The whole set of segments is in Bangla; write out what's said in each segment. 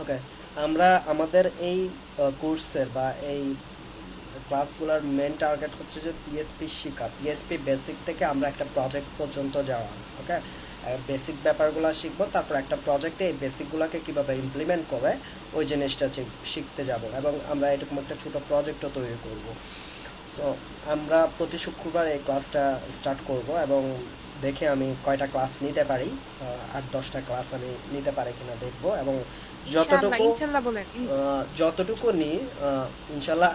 ওকে, আমরা আমাদের এই কোর্সের বা এই ক্লাসগুলোর মেন টার্গেট হচ্ছে যে পিএসপি শেখা, পিএসপি বেসিক থেকে আমরা একটা প্রজেক্ট পর্যন্ত যাওয়া। ওকে, বেসিক ব্যাপারগুলো শিখবো, তারপর একটা প্রজেক্টে এই বেসিকগুলোকে কীভাবে ইমপ্লিমেন্ট করে ওই জিনিসটা শিখতে যাব, এবং আমরা এরকম একটা ছোটো প্রজেক্টও তৈরি করব। সো আমরা প্রতি শুক্রবার এই ক্লাসটা স্টার্ট করব, এবং দেখে আমি কয়টা ক্লাস নিতে পারি, 8-10টা ক্লাস আমি নিতে পারি কিনা দেখব, এবং যতটুকু যতটুকু নিই ইনশাল্লাহ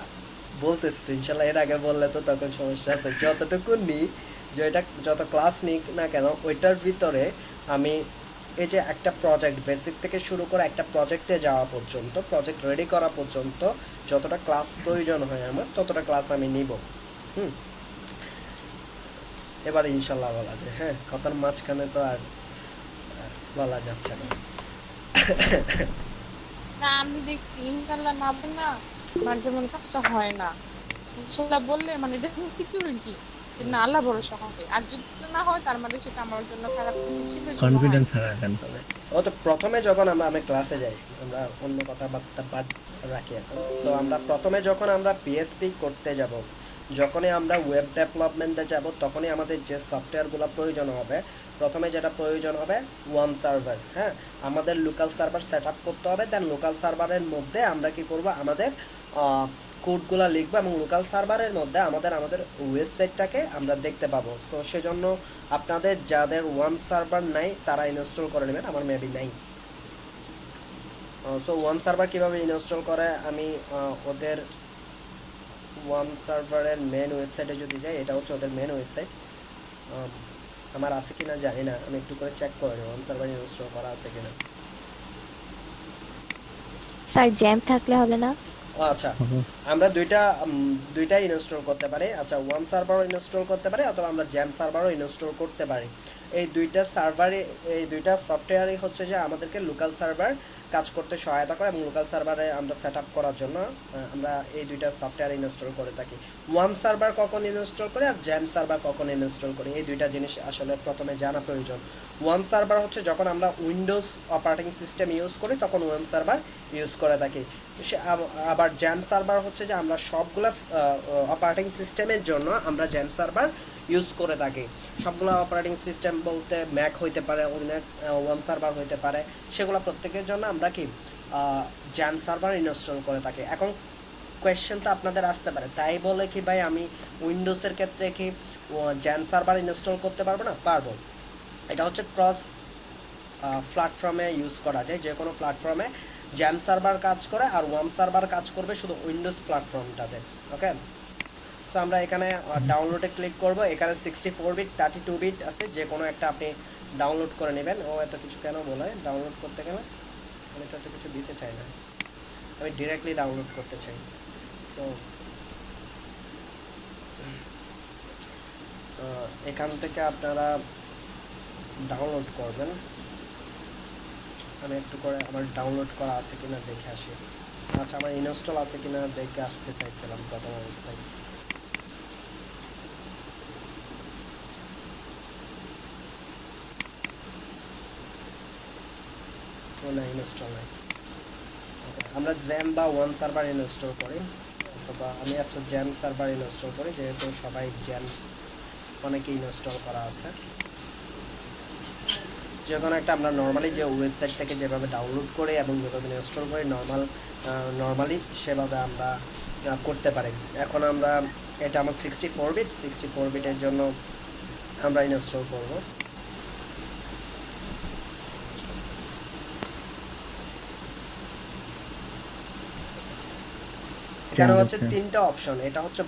বলতেছি তো, ইনশাল্লাহ এর আগে বললে তো তখন সমস্যা আছে। যতটুকু নিই, যে এটা যত ক্লাস নিক না কেন, ওইটার ভিতরে আমি এই যে একটা প্রজেক্ট বেসিক থেকে শুরু করে একটা প্রজেক্টে যাওয়া পর্যন্ত, প্রজেক্ট রেডি করা পর্যন্ত যতটা ক্লাস প্রয়োজন হয় আমার, ততটা ক্লাস আমি নিব। এবার ইনশাল্লাহ বলা যায়। হ্যাঁ, কথার মাঝখানে তো আর বলা যাচ্ছে না। না, আমি দেখছি ইনশাল্লাহ না বললে না আমার যেমন কাজটা হয় না। ইনশাল্লাহ বললে মানে এটা সিকিউরিটি যে না, আল্লাহ ভরসা হবে, আর যদি না হয় তার মানে সেটা আমার জন্য খারাপ কিছু ছিল, কনফিডেন্স হারাবেন। ও তো প্রথমে যখন আমি ক্লাসে যাই, আমরা অন্য কথাবার্তা বাদ রাখি এখন। সো আমরা প্রথমে যখন আমরা পিএসপি করতে যাব, যখনই আমরা ওয়েব ডেভেলপমেন্টে যাব, তখনই আমাদের যে সফটওয়্যারগুলো প্রয়োজন হবে, প্রথমে যেটা প্রয়োজন হবে ওয়ার্ম সার্ভার। হ্যাঁ, আমাদের লোকাল সার্ভার সেট আপ করতে হবে। দেন লোকাল সার্ভারের মধ্যে আমরা কি করব, আমাদের কোডগুলো লিখবো, এবং লোকাল সার্ভারের মধ্যে আমাদের ওয়েবসাইটটাকে আমরা দেখতে পাবো। সো সেজন্য আপনাদের যাদের ওয়ার্ম সার্ভার নাই তারা ইনস্টল করে নেবেন, আমার মেবি নাই। সো ওয়ার্ম সার্ভার কীভাবে ইনস্টল করে, আমি ওদের ওয়ার্ম সার্ভারের মেন ওয়েবসাইটে যদি যাই, এটা হচ্ছে ওদের মেন ওয়েবসাইট। আমার আছে কিনা জানি না, আমি একটু করে চেক করে নেব ওয়ার্ম সার্ভার ইনস্টল করা আছে কিনা। স্যার জ্যাম থাকলে হবে না? আচ্ছা, আমরা দুইটা ইনস্টল করতে পারি। আচ্ছা, ওয়ার্ম সার্ভারও ইনস্টল করতে পারি, অথবা আমরা জ্যাম সার্ভারও ইনস্টল করতে পারি। এই দুইটা সফটওয়্যারই হচ্ছে যে আমাদেরকে লোকাল সার্ভার কাজ করতে সহায়তা করে, এবং লোকাল সার্ভারে আমরা সেট আপ করার জন্য আমরা এই দুইটা সফটওয়্যার ইনস্টল করে থাকি। ওয়ার্ম সার্ভার কখন ইনস্টল করি আর জ্যাম সার্ভার কখন ইনস্টল করি, এই দুইটা জিনিস আসলে প্রথমে জানা প্রয়োজন। ওয়ার্ম সার্ভার হচ্ছে যখন আমরা উইন্ডোজ অপারেটিং সিস্টেম ইউজ করি, তখন ওয়ার্ম সার্ভার ইউজ করে থাকি। আবার জ্যাম সার্ভার হচ্ছে যে আমরা সবগুলো অপারেটিং সিস্টেমের জন্য আমরা জ্যাম সার্ভার ইউজ করে থাকি। সবগুলো অপারেটিং সিস্টেম বলতে ম্যাক হইতে পারে, অনেক ওয়ার্ম সার্ভার হইতে পারে, সেগুলো প্রত্যেকের জন্য আমরা কি জ্যাম সার্ভার ইনস্টল করে থাকি। এখন কোয়েশ্চেনটা আপনাদের আসতে পারে, তাই বলে কি ভাই আমি উইন্ডোজের ক্ষেত্রে কি জ্যাম সার্ভার ইনস্টল করতে পারবো না? পারবো। এটা হচ্ছে ক্রস প্ল্যাটফর্মে ইউজ করা যায়, যে কোনো প্ল্যাটফর্মে জ্যাম সার্ভার কাজ করে, আর ওয়ার্ম সার্ভার কাজ করবে শুধু উইন্ডোজ প্ল্যাটফর্মটাতে। ওকে, সো আমরা এখানে ডাউনলোডে ক্লিক করব। এখানে 64 বিট 32 বিট আছে, যে কোনো একটা আপনি ডাউনলোড করে নেবেন। ও এত কিছু কেন বলে ডাউনলোড করতে গেলে? আমি তো এত কিছু দিতে চাই না, আমি ডিরেক্টলি ডাউনলোড করতে চাই। সো এখান থেকে আপনারা ডাউনলোড করবেন। আমি একটু করে আমার ডাউনলোড করা আছে কিনা দেখে আসি। আচ্ছা, আমার ইনস্টল আছে কিনা দেখে আসতে চাইছিলাম প্রথম অবস্থায়। না, ইনস্টল নাই। আমরা জ্যাম বা ওয়ার্ম সার্ভার ইনস্টল করি, অথবা আমি আচ্ছা জ্যাম সার্ভার ইনস্টল করি, যেহেতু সবাই জ্যাম অনেকে ইনস্টল করা আছে। যে কোনো একটা আমরা নর্মালি যে ওয়েবসাইট থেকে যেভাবে ডাউনলোড করি এবং যেভাবে ইনস্টল করি নর্মালি সেভাবে আমরা করতে পারি। এখন আমরা এটা আমার 64 বিটের জন্য আমরা ইনস্টল করব। এখানে হচ্ছে তিনটা অপশন। এটা হচ্ছে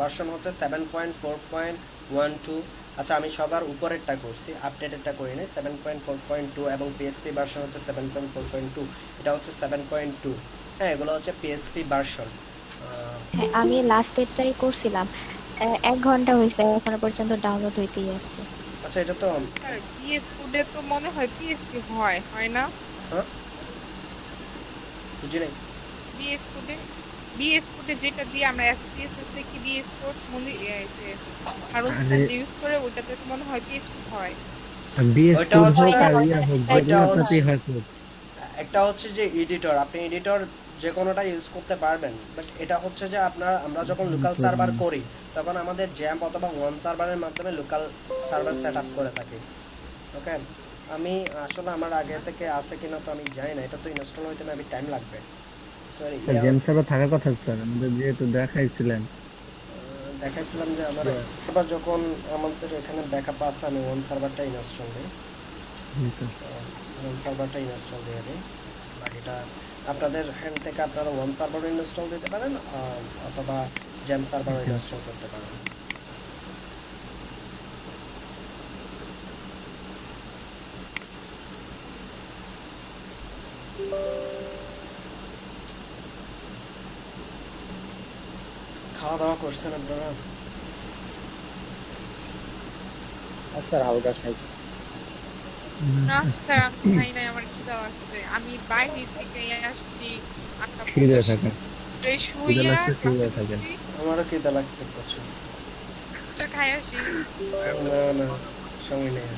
ভার্সন হচ্ছে 7.4.12। আচ্ছা, আমি সবার উপরেরটা করছি, আপডেটেডটা করি নাই। 7.4.2 এবং পিএসপি ভার্সন হচ্ছে 7.4.2। এটা হচ্ছে 7.2। হ্যাঁ, এগুলো হচ্ছে পিএসপি ভার্সন। হ্যাঁ, আমি লাস্ট ডেটটাই করছিলাম, 1 ঘন্টা হয়েছে, এখনো পর্যন্ত ডাউনলোড হইতেই আসছে। আচ্ছা, এটা তো পিএস কোডে তো মনে হয় পিএসপি হয় না? হ্যাঁ, বুঝি নাই। বিএস কোডে যেটা দিয়ে আমরা এসপিএসএস থেকে বিএস কোড মনে ভারত ইউজ করে, ওটাতে তো মনে হয় পিএসপি হয়। বিএস কোড হয় আর এটা একটা হচ্ছে যে এডিটর, আপনি এডিটর যে কোনোটা ইউজ করতে পারবেন, বাট এটা হচ্ছে যে আমরা যখন লোকাল সার্ভার করি তখন আমাদের জ্যাম্প অথবা ওয়ান সার্ভারের মাধ্যমে লোকাল সার্ভার সেট আপ করে থাকি। ওকে, আমি আসলে আমার আগে থেকে আছে কিনা তো আমি জানি না, এটা তো ইনস্টল হইতে না টাইম লাগবে। সরি, স্যার জেমস সার্ভার থাকার কথা স্যার, আমাদের যেহেতু দেখাইছিলেন। দেখাইছিলাম যে আমার এবার যখন আমাদের এখানে ব্যাকআপ আছে আমি ওয়ান সার্ভারটা ইনস্টল দিই, ওয়ান সার্ভারটা ইনস্টল দিয়ে দিই। বাকিটা আপনাদের হ্যান্ড থেকে আপনারা ওয়ান সার্ভার ইনস্টল দিতে পারেন অথবা জ্যাম সার্ভার ইনস্টল করতে পারেন। খাওয়া দাওয়া করছেন আপনারা? স্যার হালকা খাই। না স্যার আমি খাই নাই, আমার খিদা লাগছে। আমি বাইরে থেকে আসছি 8টা খিদে 50 থাকে, ফ্রেশ খিদে হইয়া লাগছে, খিদে ক্লাসে থাকে। ঢুকছি, আমারও খিদে লাগছে প্রচুর। চা খাই আসি। না না, সময় নেই।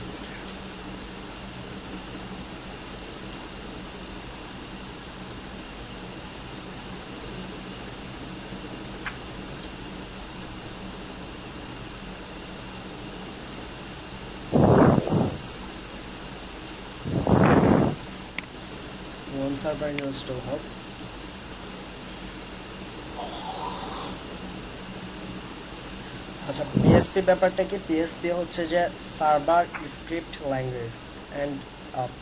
ওয়ান সার্ভার ইনস্টল হোক। আচ্ছা, পিএসপি ব্যাপারটা কি? পিএসপি হচ্ছে যে server script language and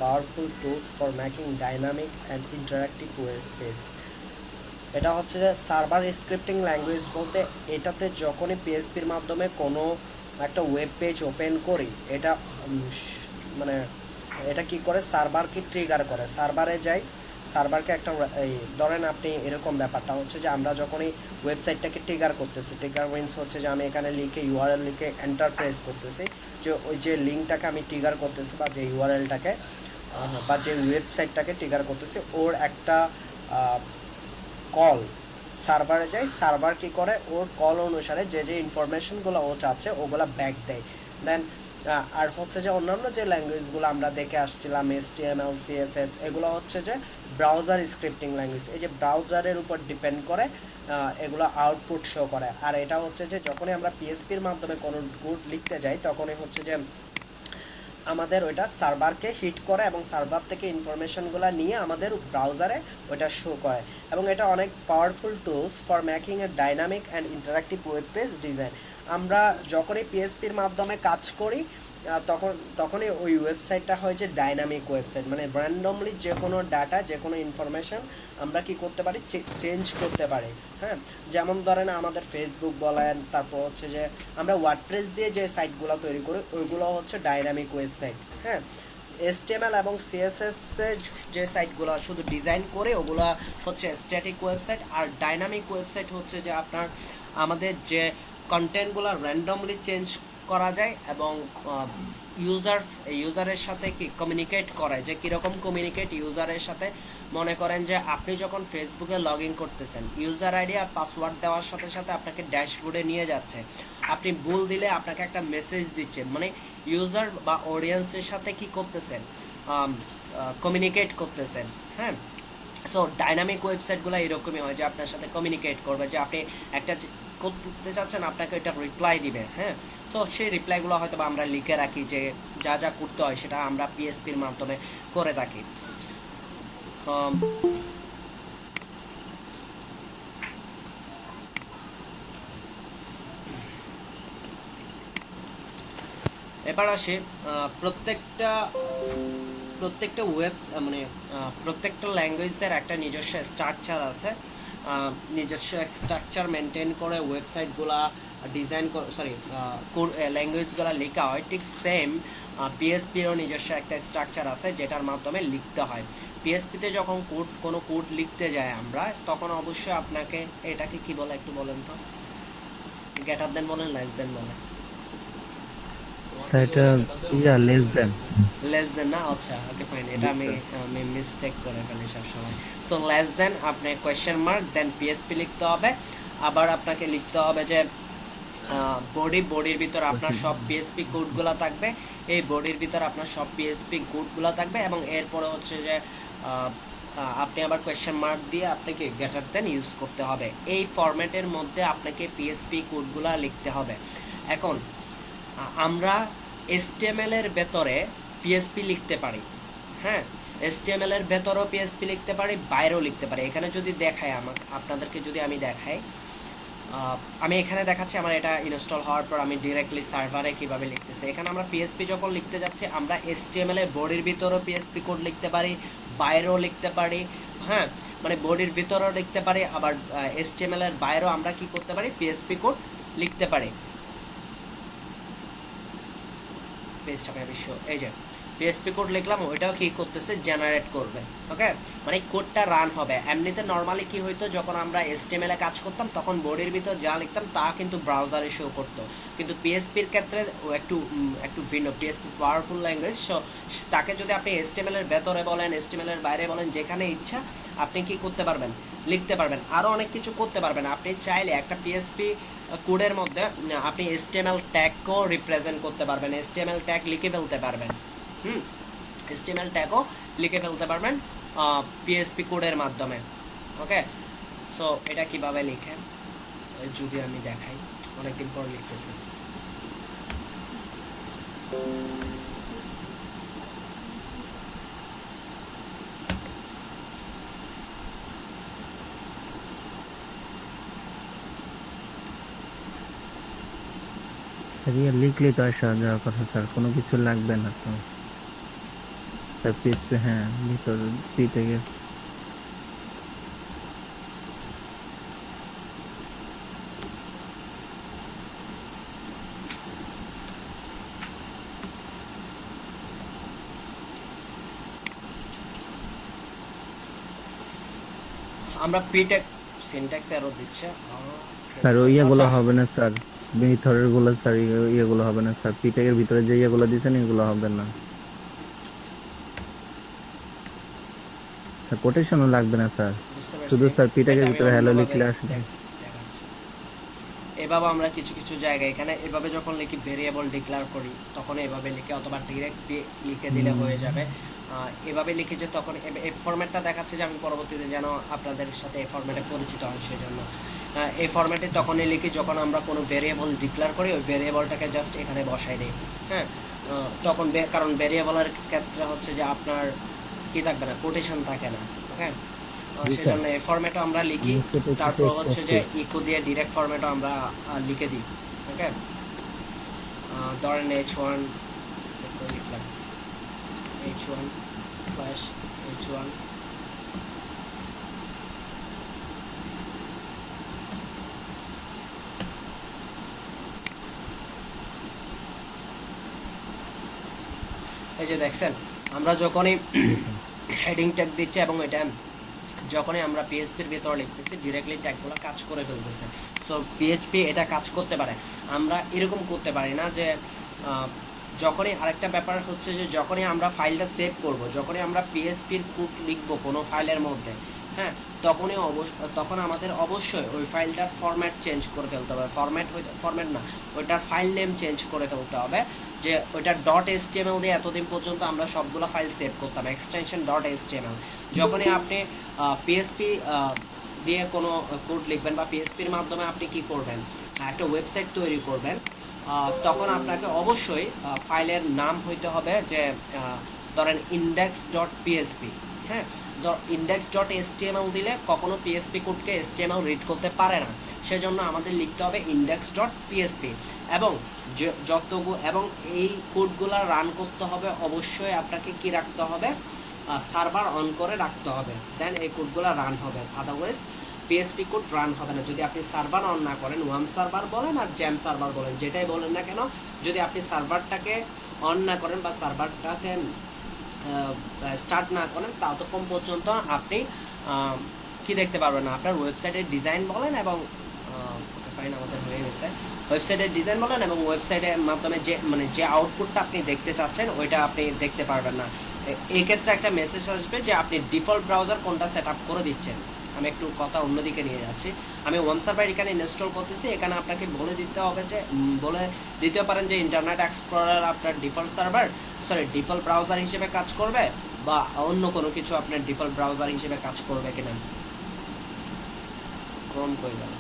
powerful tools for making dynamic and interactive web page. এটা হচ্ছে যে সার্ভার স্ক্রিপ্টিং ল্যাঙ্গুয়েজ বলতে এটাতে যখনই পিএসপির মাধ্যমে কোনো একটা ওয়েব পেজ ওপেন করি, এটা মানে এটা কি করে, সার্ভারকে ট্রিগার করে, সার্ভারে যাই, সার্ভারকে একটা এই ধরেন আপনি এরকম ব্যাপারটা হচ্ছে যে আমরা যখনই ওয়েবসাইটটাকে ট্রিগার করতেছি, ট্রিগার মিনস হচ্ছে যে আমি এখানে লিখে ইউআরএল লিখে এন্টার প্রেস করতেছি, যে ওই যে লিঙ্কটাকে আমি ট্রিগার করতেছি বা যে ইউআরএলটাকে বা যে ওয়েবসাইটটাকে ট্রিগার করতেছি, ওর একটা কল সার্ভারে যায়, সার্ভার কি করে ওর কল অনুসারে যে যে ইনফরমেশনগুলো ও চাচ্ছে ওগুলো ব্যাক দেয়। দেন আর হচ্ছে যে অন্যান্য যে ল্যাঙ্গুয়েজগুলো আমরা দেখে আসছিলাম HTML CSS, এগুলো হচ্ছে যে ব্রাউজার স্ক্রিপ্টিং ল্যাঙ্গুয়েজ, এই যে ব্রাউজারের উপর ডিপেন্ড করে এগুলো আউটপুট শো করে। আর এটা হচ্ছে যে যখনই আমরা পিএসপির মাধ্যমে কোনো কোড লিখতে যাই তখনই হচ্ছে যে আমাদের ওইটা সার্ভারকে হিট করে এবং সার্ভার থেকে ইনফরমেশনগুলো নিয়ে আমাদের ব্রাউজারে ওইটা শো করে। এবং এটা অনেক powerful tools for making A dynamic and interactive web page design. আমরা যখনই পিএসপির মাধ্যমে কাজ করি তখনই ওই ওয়েবসাইটটা হয় যে ডাইনামিক ওয়েবসাইট, মানে র্যান্ডমলি যে কোনো ডাটা যে কোনো ইনফরমেশন আমরা কি করতে পারি, চেঞ্জ করতে পারি। হ্যাঁ, যেমন ধরেন আমাদের ফেসবুক বলেন, তারপর হচ্ছে যে আমরা ওয়ার্ডপ্রেস দিয়ে যে সাইটগুলো তৈরি করি ওইগুলো হচ্ছে ডাইনামিক ওয়েবসাইট। হ্যাঁ, HTML এবং CSS এর যে সাইটগুলো শুধু ডিজাইন করে ওগুলো হচ্ছে স্ট্যাটিক ওয়েবসাইট। আর ডাইনামিক ওয়েবসাইট হচ্ছে যে আপনার আমাদের যে কন্টেন্টগুলো র্যান্ডমলি চেঞ্জ করা যায় এবং ইউজারের সাথে কি কমিউনিকেট করায়, যে কীরকম কমিউনিকেট ইউজারের সাথে। মনে করেন যে আপনি যখন ফেসবুকে লগ ইন করতেছেন, ইউজার আইডি আর পাসওয়ার্ড দেওয়ার সাথে সাথে আপনাকে ড্যাশবোর্ডে নিয়ে যাচ্ছে, আপনি ভুল দিলে আপনাকে একটা মেসেজ দিচ্ছে, মানে ইউজার বা অডিয়েন্সের সাথে কি করতেছেন, কমিউনিকেট করতেছেন। হ্যাঁ, সো ডাইনামিক ওয়েবসাইটগুলো এরকমই হয় যে আপনার সাথে কমিউনিকেট করবে, যে আপনি একটা করতে চাচ্ছেন আপনাকে এটা রিপ্লাই দিবে। হ্যাঁ, সো সেই রিপ্লাইগুলো হয়তো আমরা লিখে রাখি, যে যা যা করতে হয় সেটা আমরা পিএসপির মাধ্যমে করে থাকি। এবার আসে প্রত্যেকটা ওয়েব মানে প্রত্যেকটা ল্যাঙ্গুয়েজের একটা নিজস্ব স্ট্রাকচার আছে, নিজস্ব স্ট্রাকচার মেনটেন করে ওয়েবসাইটগুলা ডিজাইন সরি ল্যাঙ্গুয়েজগুলো লেখা হয়। ঠিক সেম পিএসপিরও নিজস্ব একটা স্ট্রাকচার আছে যেটার মাধ্যমে লিখতে হয়। পিএসপিতে যখন কোনো কোড লিখতে যাই আমরা, তখন অবশ্যই আপনাকে এটাকে কি বলে একটু বলেন তো, গ্রেটার দেন বলেন, লেস দেন বলেন? সেটা লেস দেন না, আচ্ছা ওকে ফাইন, এটা আমি মিস্টেক করে ফেলি সব সময়। সো লেস দেন, আপনি কোয়েশ্চেন মার্ক দেন পিএসপি লিখতে হবে। আবার আপনাকে লিখতে হবে যে বডির ভিতর আপনার সব পিএসপি কোডগুলো থাকবে, এই বডির ভিতর আপনার সব পিএসপি কোডগুলো থাকবে। এবং এরপরে হচ্ছে যে আপনি আবার কোয়েশ্চেন মার্ক দিয়ে আপনাকে গ্রেটার দেন ইউজ করতে হবে। এই ফরম্যাটের মধ্যে আপনাকে পিএসপি কোডগুলা লিখতে হবে। এখন আমরা HTML এর ভেতরে পিএসপি লিখতে পারি, হ্যাঁ, HTML এর ভেতরেও পিএসপি লিখতে পারি, বাইরেও লিখতে পারি। এখানে যদি দেখাই আপনাদেরকে যদি আমি দেখাই, আমি এখানে দেখাচ্ছি আমার এটা ইনস্টল হওয়ার পর আমি ডিরেক্টলি সার্ভারে কিভাবে লিখতেছি। এখানে আমরা পিএসপি যখন লিখতে যাচ্ছি আমরা HTML এর বডির ভিতরেও পিএসপি কোড লিখতে পারি, বাইরেও লিখতে পারি, হ্যাঁ, মানে বডির ভিতরেও লিখতে পারি, আবার HTML এর বাইরেও আমরা কি করতে পারি, পিএসপি কোড লিখতে পারি। পেজটা বিশ্ব এই যে পিএসপি কোড লিখলাম, ওইটাও কি করতেছে, জেনারেট করবে। ওকে, মানে কোডটা রান হবে। এমনিতে নরমালি কি হইতো, যখন আমরা HTML এ কাজ করতাম তখন বডির ভিতর যা লিখতাম তা কিন্তু ব্রাউজারে শো করতো, কিন্তু পিএসপির ক্ষেত্রে একটু ভিন্ন। পিএসপি পাওয়ারফুল ল্যাঙ্গুয়েজ, সো তাকে যদি আপনি HTML এর ভেতরে বলেন, HTML এর বাইরে বলেন, যেখানে ইচ্ছা আপনি কি করতে পারবেন, লিখতে পারবেন, আরো অনেক কিছু করতে পারবেন। আপনি চাইলে একটা পিএসপি কোডের মধ্যে আপনি HTML ট্যাগও রিপ্রেজেন্ট করতে পারবেন, HTML ট্যাগ লিখে ফেলতে পারবেন, HTML ট্যাগও লিখে ফেলতে পারবেন পিএসপি কোডের মাধ্যমে। ওকে, সো এটা কিভাবে লিখেন যদি আমি দেখাই, অনেকদিন পর লিখতেছি। স্যার ইয়ে লিখলেই তো আসা যাওয়ার কথা স্যার, কোনো কিছু লাগবে না তো স্যার। পিএসপি হ্যাঁ ভিতর পি থেকে আমরা পিটেক সিনট্যাক্স এরর দিচ্ছে স্যার, ওই ইয়েগুলো হবে না স্যার, ভিতরের গুলো স্যার, ইয়েগুলো হবে না স্যার। পিটেকের ভিতরে যে ইয়েগুলো দিয়েছেন এগুলো হবে না স্যার, কোটেশনও লাগবে না স্যার, শুধু স্যার পিটেকের ভিতরে হ্যালো লিখলে আসবে। এভাবে আমরা কিছু কিছু জায়গায় এখানে এভাবে যখন লিখি ভেরিয়েবল ডিক্লেয়ার করি তখন এভাবে লিখে, অথবা ডিরেক্ট লিখে দিলে হয়ে যাবে। এভাবে লিখে যে তখন এই ফরম্যাটটা দেখাচ্ছে যে আমি পরবর্তীতে যেন আপনাদের সাথে এই ফরম্যাটে পরিচিত হয়, সেই জন্য এই ফরম্যাটে তখনই লিখি যখন আমরা কোনো ভেরিয়েবল ডিক্লেয়ার করি, ওই ভেরিয়েবলটাকে জাস্ট এখানে বসাই দিই, হ্যাঁ। তখন কারণ ভেরিয়েবলের ক্ষেত্রে হচ্ছে যে আপনার কি থাকবে না, কোটেশন থাকে না। ওকে, সেজন্য এই ফরম্যাটও আমরা লিখি, তারপর হচ্ছে যে ইকো দিয়ে ডিরেক্ট ফরম্যাটও আমরা লিখে দিই। ওকে, ধরেন h1 লিখলাম, h1/h1 এই যে দেখছেন, আমরা যখনই হেডিং ট্যাগ দিচ্ছি এবং এটা যখনই আমরা পিএইচপির ভিতরে লিখতেছি ডিরেক্টলি ট্যাগগুলো কাজ করে ফেলতেছে। সো পিএইচপি এটা কাজ করতে পারে। আমরা এরকম করতে পারি না যে যখনই আরেকটা ব্যাপার হচ্ছে যে যখনই আমরা ফাইলটা সেভ করব, যখনই আমরা পিএইচপির কোড লিখবো কোনো ফাইলের মধ্যে, হ্যাঁ, তখন আমাদের অবশ্যই ওই ফাইলটার ফরম্যাট চেঞ্জ করে ফেলতে হবে। ফরম্যাট না, ওইটার ফাইল নেম চেঞ্জ করে ফেলতে হবে। যে ওইটা .html দিয়ে এতদিন পর্যন্ত আমরা সবগুলো ফাইল সেভ করতাম, এক্সটেনশন .html। যখনই আপনি পিএইচপি দিয়ে কোনো কোড লিখবেন বা পিএইচপির মাধ্যমে আপনি কি করবেন, একটা ওয়েবসাইট তৈরি করবেন, তখন আপনাকে অবশ্যই ফাইলের নাম হইতে হবে যে ধরেন index.php, হ্যাঁ। index.html দিলে কখনো পিএইচপি কোডকে HTML রিড করতে পারে না, সেজন্য আমাদের লিখতে হবে index.php। এবং এবং এই কোডগুলো রান করতে হবে অবশ্যই আপনাকে কি রাখতে হবে, সার্ভার অন করে রাখতে হবে, দেন এই কোডগুলো রান হবে। আদারওয়াইজ পিএইচপি কোড রান হবে না যদি আপনি সার্ভার অন না করেন। ওয়ার্ম সার্ভার বলেন আর জ্যাম সার্ভার বলেন, যেটাই বলেন না কেন, যদি আপনি সার্ভারটাকে অন না করেন বা সার্ভারটাকে স্টার্ট না করেন ততক্ষণ পর্যন্ত আপনি কি দেখতে পারবেন না, আপনার ওয়েবসাইটের ডিজাইন বলেন এবং ফাইন আমাদের হয়ে গেছে, ওয়েবসাইটের ডিজাইন বলেন এবং ওয়েবসাইটের মাধ্যমে যে আউটপুটটা আপনি দেখতে চাচ্ছেন ওইটা আপনি দেখতে পারবেন না। এই ক্ষেত্রে একটা মেসেজ আসবে যে আপনি ডিফল্ট ব্রাউজার কোনটা সেট আপ করে দিচ্ছেন। আমি একটু কথা অন্যদিকে নিয়ে যাচ্ছি। আমি ওয়ার্ম সার্ভার এখানে ইনস্টল করতেছি, এখানে আপনাকে বলে দিতে হবে যে বলে দিতে পারেন যে ইন্টারনেট এক্সপ্লোরার আপনার ডিফল্ট ব্রাউজার হিসেবে কাজ করবে, বা অন্য কোনো কিছু আপনার ডিফল্ট ব্রাউজার হিসেবে কাজ করবে কিনা। ক্রোম কই গেল?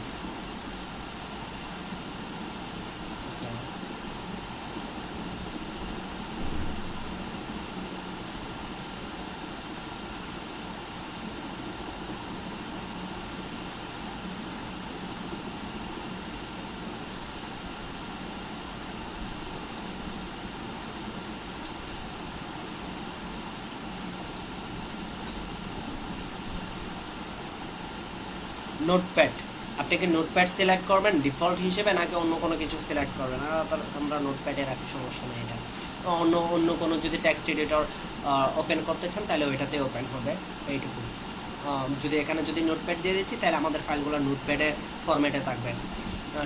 নোটপ্যাড, আপনি কি নোটপ্যাড সিলেক্ট করবেন ডিফল্ট হিসেবে নাকি অন্য কোনো কিছু সিলেক্ট করবেন? আমরা নোটপ্যাডে রাখি, সমস্যা নেই এটা। অন্য অন্য কোনো যদি টেক্সট এডিটর ওপেন করতে চান তাহলে ওইটাতে ওপেন হবে, এইটুকু। যদি এখানে যদি নোটপ্যাড দিয়ে দিচ্ছি তাহলে আমাদের ফাইলগুলো নোটপ্যাডে ফরম্যাটে থাকবে,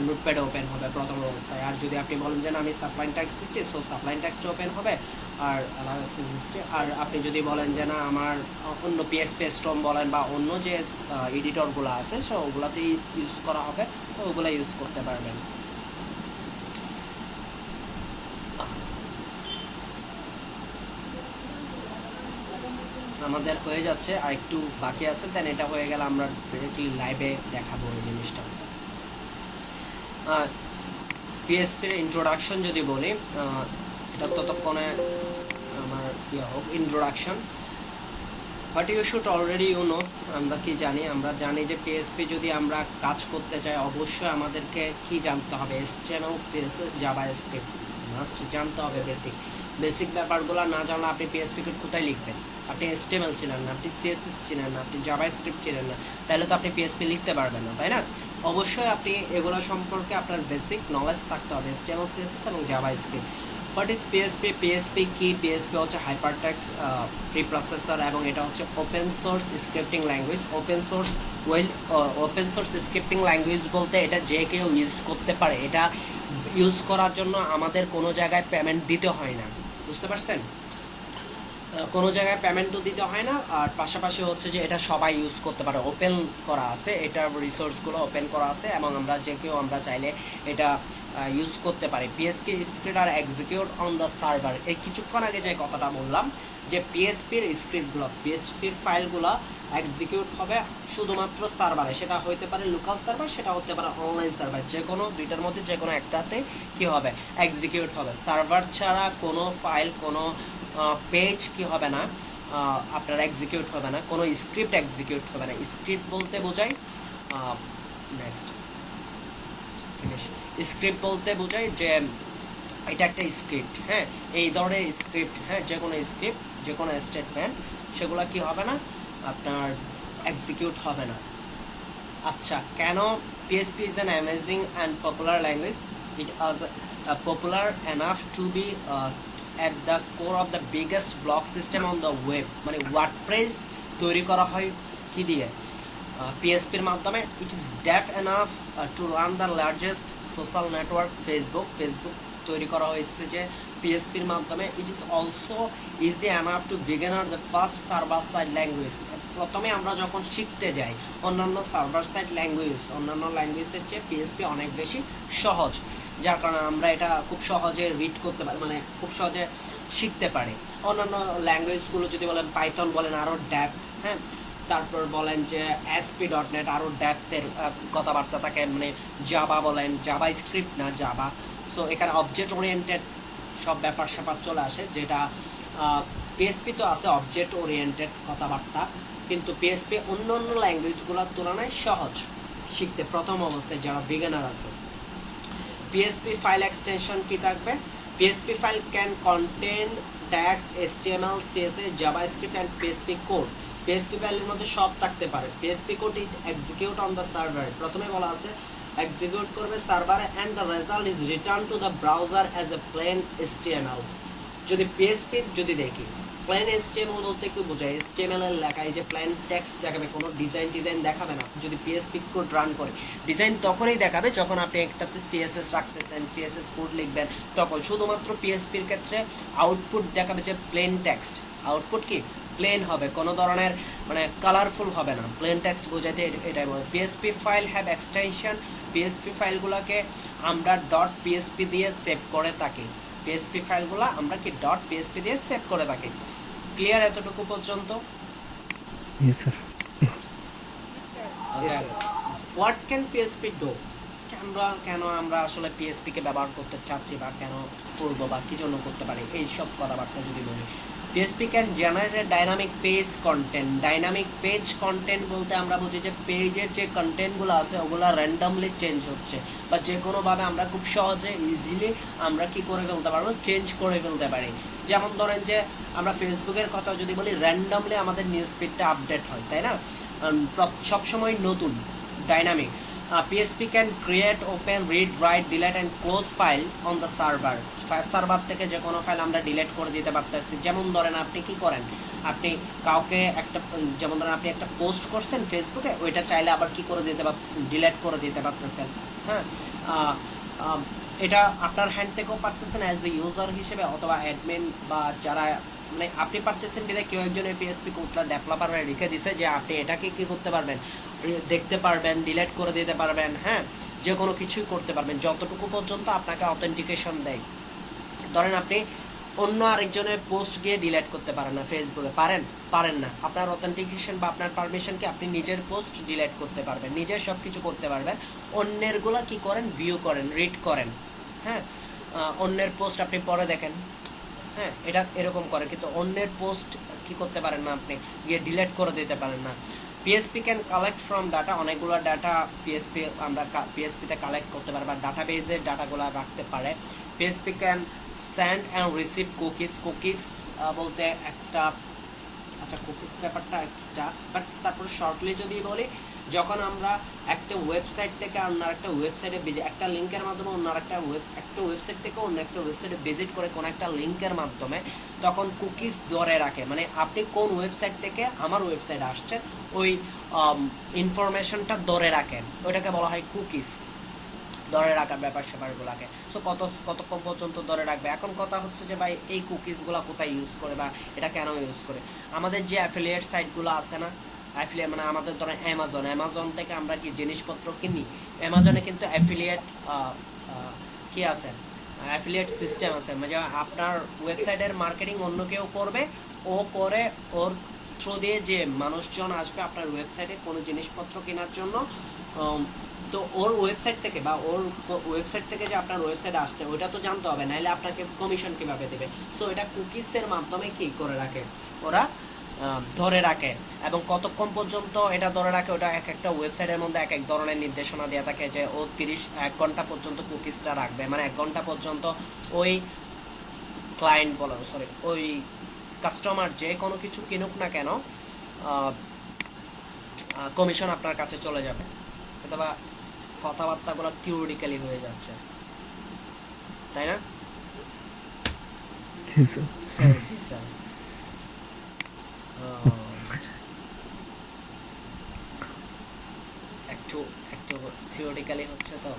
নোটপ্যাডে ওপেন হবে প্রথম অবস্থায়। আর যদি আপনি বলেন যে না আমি সাপ্লাইন টেক্সট দিচ্ছি, সো সাপ্লাইন টেক্সটে ওপেন হবে। আর আর আপনি যদি বলেন যে না আমার অন্য পিএসপি স্ট্রম বলেন বা অন্য যে এডিটরগুলো আছে সো ওগুলাতেই ইউজ করা হবে, তো ওগুলো ইউজ করতে পারবেন। আমাদের হয়ে যাচ্ছে, আর একটু বাকি আছে, দেন এটা হয়ে গেলে আমরা ডিরেক্টলি লাইভে দেখাবো এই জিনিসটা। পিএসপির ইন্ট্রোডাকশন যদি বলি, এটা ততক্ষণে আমার ইয়ে হোক introduction. But you should already you know, আমরা কি জানি? আমরা জানি যে পিএসপি যদি আমরা কাজ করতে চাই অবশ্যই আমাদেরকে কি জানতে হবে, HTML, CSS, জাভাস্ক্রিপ্ট মাস্ট জানতে হবে। বেসিক ব্যাপারগুলো না জানলে আপনি পিএসপি কোথায় লিখবেন? আপনি HTML চিনেন না, আপনি CSS চিনেন না, আপনি জাভাস্ক্রিপ্ট চিনেন না, তাহলে তো আপনি পিএসপি লিখতে পারবেন না, তাই না? অবশ্যই আপনি এগুলো সম্পর্কে আপনার বেসিক নলেজ থাকতে হবে, HTML, CSS এবং JavaScript. What is PSP? PSP কি? পিএসপি হচ্ছে হাইপারটেক্সট প্রিপ্রসেসর এবং এটা হচ্ছে open source scripting language. Open source scripting language বলতে এটা যে কেউ ইউজ করতে পারে। এটা ইউজ করার জন্য আমাদের কোনো জায়গায় পেমেন্ট দিতে হয় না, বুঝতে পারছেন? কোনো জায়গায় পেমেন্টও দিতে হয় না। আর পাশাপাশি হচ্ছে যে এটা সবাই ইউজ করতে পারে, ওপেন করা আছে, এটার রিসোর্সগুলো ওপেন করা আছে এবং আমরা যে কেউ আমরা চাইলে এটা ইউজ করতে পারি। PHP script are execute on the server, এই কিছুক্ষণ আগে যে কথাটা বললাম যে পিএসপির স্ক্রিপ্টগুলো, পিএসপির ফাইলগুলো এক্সিকিউট হবে শুধুমাত্র সার্ভারে। সেটা হইতে পারে লোকাল সার্ভার, সেটা হতে পারে অনলাইন সার্ভার, যে কোনো দুইটার মধ্যে যে কোনো একটাতে কি হবে, এক্সিকিউট হবে। সার্ভার ছাড়া কোনো ফাইল, কোনো পেজ কি হবে না, আপনার এক্সিকিউট হবে না, কোনো স্ক্রিপ্ট এক্সিকিউট হবে না। স্ক্রিপ্ট বলতে বোঝায় নেক্সট স্ক্রিপ্ট বলতে বোঝায় যে এটা একটা স্ক্রিপ্ট, হ্যাঁ, এই ধরনের স্ক্রিপ্ট, হ্যাঁ, যে কোনো স্ক্রিপ্ট, যে কোনো স্টেটমেন্ট, সেগুলো কি হবে না, আপনার এক্সিকিউট হবে না। আচ্ছা, কেন? PHP is an amazing and popular language. It is popular enough to be at the core of the biggest blog system on the web. মানে ওয়ার্ডপ্রেস তৈরি করা হয় কি দিয়ে? পিএসপির মাধ্যমে। It is deep enough to run the largest social network Facebook তৈরি করা হয়েছে যে পিএসপির মাধ্যমে। It is also easy enough to beginner the first server side language. প্রথমে আমরা যখন শিখতে যাই অন্যান্য সার্ভার সাইড ল্যাঙ্গুয়েজ, অন্যান্য ল্যাঙ্গুয়েজের চেয়ে পিএসপি অনেক বেশি সহজ, যার কারণে আমরা এটা খুব সহজে রিড করতে পারি, মানে খুব সহজে শিখতে পারি। অন্যান্য ল্যাঙ্গুয়েজগুলো যদি বলেন, পাইথন বলেন আরও ডেপথ, হ্যাঁ, তারপর বলেন যে ASP.NET আরও ডেপথের কথাবার্তা থাকে, মানে জাভা বলেন, জাভা স্ক্রিপ্ট না জাভা। সো এখানে অবজেক্ট ওরিয়েন্টেড সব ব্যাপার স্যাপার চলে আসে, যেটা পিএসপি তো আছে অবজেক্ট ওরিয়েন্টেড কথাবার্তা, কিন্তু পিএসপি অন্য অন্য ল্যাঙ্গুয়েজগুলোর তুলনায় সহজ শিখতে প্রথম অবস্থায় যারা বিগিনার আছে। পিএসপি ফাইল এক্সটেনশন কি থাকবে? PHP file can contain text, HTML, CSS, JavaScript and PHP code. PHP ফাইলের মধ্যে সব থাকতে পারে। PHP code it execute on the server, প্রথমে বলা আছে এক্সিকিউট করবে সার্ভারে and the result is return to the browser as a plain HTML। যদি পিএসপি যদি দেখি, প্লেন HTML বলতে কি বোঝায়? HTML এর লেখা, এই যে প্লেন টেক্সট দেখাবে, কোনো ডিজাইন দেখাবে না। যদি পিএসপি কোড রান করে, ডিজাইন তখনই দেখাবে যখন আপনি একটাতে CSS রাখতেছেন, CSS কোড লিখবেন, তখন শুধুমাত্র পিএসপির ক্ষেত্রে আউটপুট দেখাবে যে প্লেন টেক্সট। আউটপুট কি প্লেন হবে, কোনো ধরনের মানে কালারফুল হবে না। প্লেন টেক্সট বোঝাইতে এটাই বলে। PHP file have extension. PHP ফাইলগুলোকে আমরা .php দিয়ে সেভ করে থাকি। পিএসপি ফাইলগুলো আমরা কি .php দিয়ে সেভ করে থাকি। ক্লিয়ার এতটুকু পর্যন্ত? Yes, sir. Okay. What can PSP do? কেন আমরা আসলে PSP কে ব্যবহার করতে চাচ্ছি বা কেন করব বা কি জন্য করতে পারি, এই সব কথাবার্তা যদি বলি। PSP can generate dynamic page content. Dynamic page content বলতে আমরা বুঝি যে পেজের যে কন্টেন্টগুলো আছে ওগুলো র্যান্ডমলি চেঞ্জ হচ্ছে বা যে কোনোভাবে আমরা খুব সহজে ইজিলি আমরা কি করে ফেলতে পারবো, চেঞ্জ করে ফেলতে পারি। যেমন ধরেন যে আমরা ফেসবুকের কথা যদি বলি, র্যান্ডমলি আমাদের নিউজ ফিডটা আপডেট হয়, তাই না? সবসময় নতুন, dynamic. PSP can create, open, read, write, delete and close file on the server. Server থেকে যে কোনো ফাইল আমরা ডিলিট করে দিতে পারতেছি। যেমন ধরেন আপনি কি করেন, আপনি কাউকে একটা, যেমন ধরেন আপনি একটা পোস্ট করছেন ফেসবুকে, ওইটা চাইলে আবার কি করে দিতে পারতেছেন, ডিলিট করে দিতে পারতেছেন। হ্যাঁ, এটা আপনার হ্যান্ড থেকেও পারতেছেন অ্যাজ এ ইউজার হিসেবে, অথবা অ্যাডমিন বা যারা, মানে আপনি পারতেছেন বিধে কেউ একজন PSP কোডটা ডেভেলপাররা লিখে দিছে যে আপনি এটাকে কি করতে পারবেন, দেখতে পারবেন, ডিলিট করে দিতে পারবেন। হ্যাঁ, যে কোনো কিছুই করতে পারবেন যতটুকু পর্যন্ত আপনাকে অথেন্টিকেশন দেয়। ধরেন আপনি অন্য আরেকজনের পোস্ট গিয়ে ডিলিট করতে পারেন না ফেসবুকে, পারেন না। আপনার অথেন্টিকেশন বা আপনার পারমিশনকে আপনি নিজের পোস্ট ডিলিট করতে পারবেন, নিজের সব কিছু করতে পারবেন। অন্যেরগুলা কি করেন, ভিউ করেন, রিড করেন। হ্যাঁ, অন্যের পোস্ট আপনি পরে দেখেন। হ্যাঁ, এটা এরকম করে, কিন্তু অন্যের পোস্ট কি করতে পারেন না, আপনি গিয়ে ডিলিট করে দিতে পারেন না। PSP can collect from data. অনেকগুলো ডাটা আমরা PSP-তে কালেক্ট করতে পারি বা ডাটাবেজের ডাটাগুলো রাখতে পারে। PSP can send and receive cookies. Cookies বলতে একটা, আচ্ছা কুকিজ ব্যাপারটা একটা, বাট তারপর শর্টলি যদি বলি, যখন আমরা একটা ওয়েবসাইট থেকে অন্য একটা ওয়েবসাইটে একটা লিঙ্কের মাধ্যমে অন্য একটা ওয়েবসাইট থেকে অন্য একটা ওয়েবসাইটে ভিজিট করে কোন একটা লিঙ্কের মাধ্যমে, তখন কুকিজ ধরে রাখে। মানে আপনি কোন ওয়েবসাইট থেকে আমার ওয়েবসাইটে আসছেন ওই ইনফরমেশনটা ধরে রাখেন, ওইটাকে বলা হয় কুকিজ। ধরে রাখার ব্যাপার স্যাপারগুলোকে। সো কতক্ষণ পর্যন্ত ধরে রাখবে। এখন কথা হচ্ছে যে ভাই এই কুকিজগুলো কোথায় ইউজ করে বা এটা কেন ইউজ করে। আমাদের যে অ্যাফিলিয়েট সাইটগুলো আছে না, অ্যাফিলিয়েট মানে আমাদের ধরেন অ্যামাজন থেকে আমরা কি জিনিসপত্র কিনি, অ্যামাজনে কিন্তু অ্যাফিলিয়েট কি আছে, অ্যাফিলিয়েট সিস্টেম আছে। মানে আপনার ওয়েবসাইটের মার্কেটিং অন্য কেউ করবে, ও করে ওর থ্রু দিয়ে যে মানুষজন আসবে আপনার ওয়েবসাইটে কোনো জিনিসপত্র কেনার জন্য, তো ওর ওয়েবসাইট থেকে বা ওর ওয়েবসাইট থেকে যে আপনার ওয়েবসাইটে আসছে ওইটা তো জানতে হবে, নাহলে আপনাকে কমিশন কিভাবে দেবে। সো এটা কুকিজের মাধ্যমে কি করে রাখে, ওরা ধরে রাখে। এবং কতক্ষণ পর্যন্ত এটা ধরে রাখে, ওটা এক একটা ওয়েবসাইটের মধ্যে এক এক ধরনের নির্দেশনা দেওয়া থাকে যে ও 1 ঘন্টা পর্যন্ত কুকিজটা রাখবে। মানে 1 ঘন্টা পর্যন্ত ওই ক্লায়েন্ট বলো, সরি, ওই কাস্টমার যে কোনো কিছু কিনুক না কেন, কমিশন আপনার কাছে চলে যাবে। অথবা কথাবার্তাগুলো থিওরিটিক্যালি হয়ে যাচ্ছে, তাই না? Yes, sir. জি স্যার। একটু থিওরিটিক্যালি হচ্ছে তো,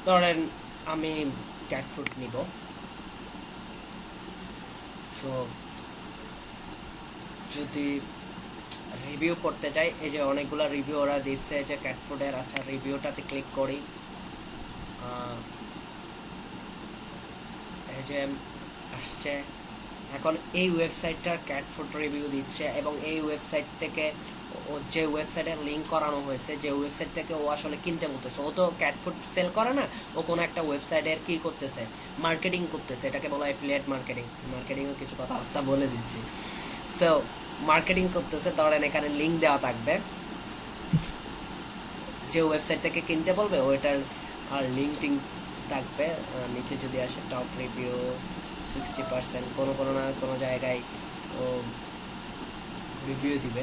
ধরেন আমি ক্যাট ফুড নিব। সো যদি রিভিউ করতে চাই, এই যে অনেকগুলো রিভিউ ওরা দিচ্ছে যে ক্যাট ফুডের, আচ্ছা রিভিউটাতে ক্লিক করি। এই যে আসছে, এখন এই ওয়েবসাইটটার ক্যাট ফুড রিভিউ দিচ্ছে এবং এই ওয়েবসাইট থেকে যে ওয়েবসাইটের লিঙ্ক করানো হয়েছে, যে ওয়েবসাইট থেকে ও আসলে কিনতে বলতেছে, ও তো ক্যাট ফুড সেল করে না, ও কোনো একটা ওয়েবসাইটের কি করতেছে, মার্কেটিং করতেছে। এটাকে বলা হয় অ্যাফিলিয়েট মার্কেটিং। মার্কেটিংও কিছু কথাবার্তা বলে দিচ্ছি। সো মার্কেটিং করতেছে, ধরেন এখানে লিঙ্ক দেওয়া থাকবে, যে ওয়েবসাইট থেকে কিনতে বলবে ওইটার আর লিঙ্ক টিঙ্ক থাকবে। নিচে যদি আসে টপ রিভিউ 60%, কোনো জায়গায় ও রিভিউ দিবে,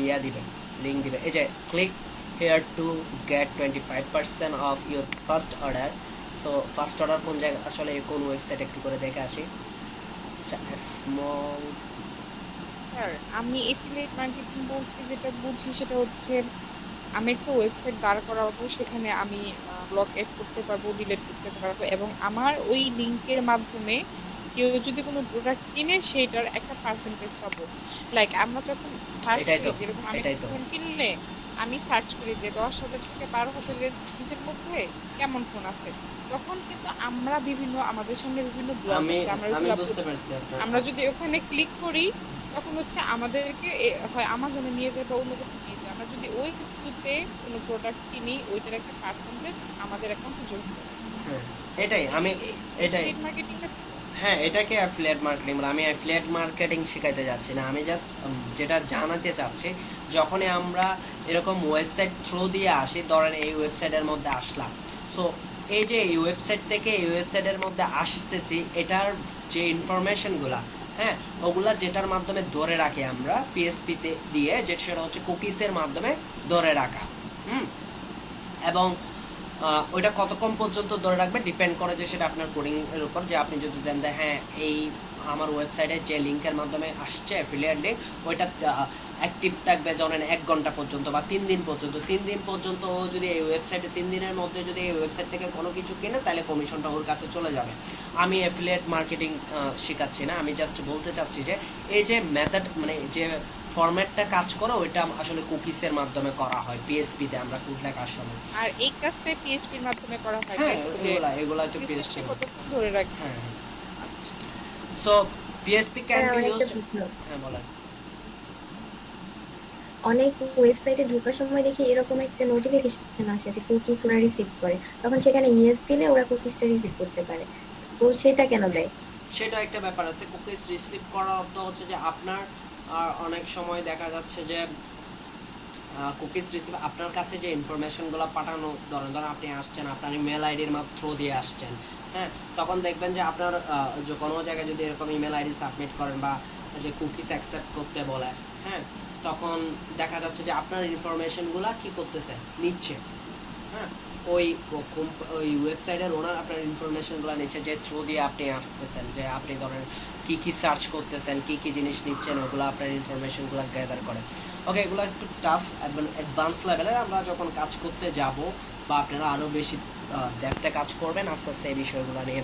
ইয়া দিবে, লিঙ্ক দিবে। এই যে click here to get 25% of your first order. So first order কোন জায়গায়, আসলে কোন ওয়েবসাইট একটু করে দেখে আসি। আচ্ছা, স্মল, আমি এফিলিয়েট মার্কেটিং বলতে যেটা বুঝি সেটা হচ্ছে আমি একটা ওয়েবসাইট দাঁড় করাবো, সেখানে আমি ব্লগ এড করতে পারবো, ডিলিট করতে পারবো এবং আমার ওই লিংকের মাধ্যমে কেউ যদি কোনো প্রোডাক্ট কিনে সেটার একটা পার্সেন্টেজ পাবো। লাইক আমরা যখন সার্চ এটাই তো করি, যেরকম আমি এটাই তো ফোন কিনলে আমি সার্চ করি যে 10,000 থেকে 12,000 নিচের মধ্যে কেমন ফোন আছে, তখন কিন্তু আমরা বিভিন্ন আমাদের সামনে বিভিন্ন ব্লগ আমি আসে, আমরা আমি ওগুলো বুঝতে পারছি আপনার আমরা যদি ওখানে ক্লিক করি তখন হচ্ছে আমাদেরকে হয় আমাজনে নিয়ে যায় বা অন্য কোথাও নিয়ে যায়। আমরা যদি ওই কিছুতে কোনো প্রোডাক্ট কিনি ওইটার একটা পার্সেন্টেজ আমাদের অ্যাকাউন্টে যোগ করে। হ্যাঁ এটাই আমি এটাই পেড মার্কেটিংটা হ্যাঁ এটাকে অ্যাফিলিয়েট মার্কেটিং বলে। আমি অ্যাফিলিয়েট মার্কেটিং শেখাইতে যাচ্ছি না, আমি জাস্ট যেটা জানাতে চাচ্ছি, যখনই আমরা এরকম ওয়েবসাইট থ্রু দিয়ে আসি, ধরেন এই ওয়েবসাইটের মধ্যে আসলাম, সো এই যে এই ওয়েবসাইট থেকে এই ওয়েবসাইটের মধ্যে আসতেছি, এটার যে ইনফরমেশনগুলা, হ্যাঁ ওগুলা যেটার মাধ্যমে ধরে রাখি আমরা পিএসপিতে দিয়ে, যেটা সেটা হচ্ছে কুকিজের মাধ্যমে ধরে রাখা। এবং ওইটা কতক্ষণ পর্যন্ত ধরে রাখবে ডিপেন্ড করে যে সেটা আপনার কোডিং এর উপর, যে আপনি যদি দেন হ্যাঁ এই আমার ওয়েবসাইটে যে লিংকের মাধ্যমে আসছে অ্যাফিলিয়েট লিংক, ওইটা অ্যাক্টিভ থাকবে ধরেন 1 ঘন্টা পর্যন্ত বা 3 দিন পর্যন্ত। 3 দিন পর্যন্ত ও যদি এই ওয়েবসাইটে 3 দিনের মধ্যে যদি এই ওয়েবসাইট থেকে কোনো কিছু কিনে, তাহলে কমিশনটা ওর কাছে চলে যাবে। আমি অ্যাফিলিয়েট মার্কেটিং শেখাচ্ছি না, আমি জাস্ট বলতে চাচ্ছি যে এই যে মেথড মানে যে ফরম্যাটটা কাজ করে ওইটা আসলে কুকিজের মাধ্যমে করা হয় পিএসপিতে আমরা কোড লেখার সময়। আর এই কাজটা পিএইচপির মাধ্যমে করা হয়, হ্যাঁ তাই তো? যে এগুলা তো পিএসপি কতক্ষণ ধরে রাখবে। হ্যাঁ আচ্ছা। সো পিএসপি ক্যান বি আরেকটা ইউজড। প্রশ্ন, হ্যাঁ বলেন। অনেক ওয়েবসাইটে ঢোকার সময় দেখি এরকম একটা নোটিফিকেশন আসে যে কুকিজ ওরা রিসিভ করে, তখন সেখানে ইয়েস দিলে ওরা কুকিজটা রিসিভ করতে পারে, তো সেটা কেন দেয়? সেটা একটা ব্যাপার আছে। কুকিজ রিসিভ করা অর্থ হচ্ছে যে আপনার অনেক সময় দেখা যাচ্ছে যে কুকিজ রিসিভ আপনার কাছে যে ইনফরমেশনগুলো পাঠানো, ধরেন আপনি আসছেন আপনার ইমেল আইডির থ্রু দিয়ে আসছেন, হ্যাঁ তখন দেখবেন যে আপনার যে কোনো জায়গায় যদি এরকম ইমেল আইডি সাবমিট করেন বা যে কুকিজ অ্যাকসেপ্ট করতে বলে, হ্যাঁ তখন দেখা যাচ্ছে যে আপনার ইনফরমেশনগুলো কি করতেছে, নিচ্ছে। হ্যাঁ ওই ওই ওয়েবসাইটের ওনার আপনার ইনফরমেশনগুলো নিচ্ছে, যে থ্রু দিয়ে আপনি আসতেছেন, যে আপনি ধরেন কি কি সার্চ করতেছেন, কি কি জিনিস নিচ্ছেন, ওগুলো আপনার ইনফরমেশনগুলো গ্যাদার করে। ওকে এগুলো একটু টাফ এবং অ্যাডভান্স লেভেলের। আমরা যখন কাজ করতে যাব বা আপনারা আরও বেশি দেখতে কাজ করবেন, আস্তে আস্তে এই বিষয়গুলো নিয়ে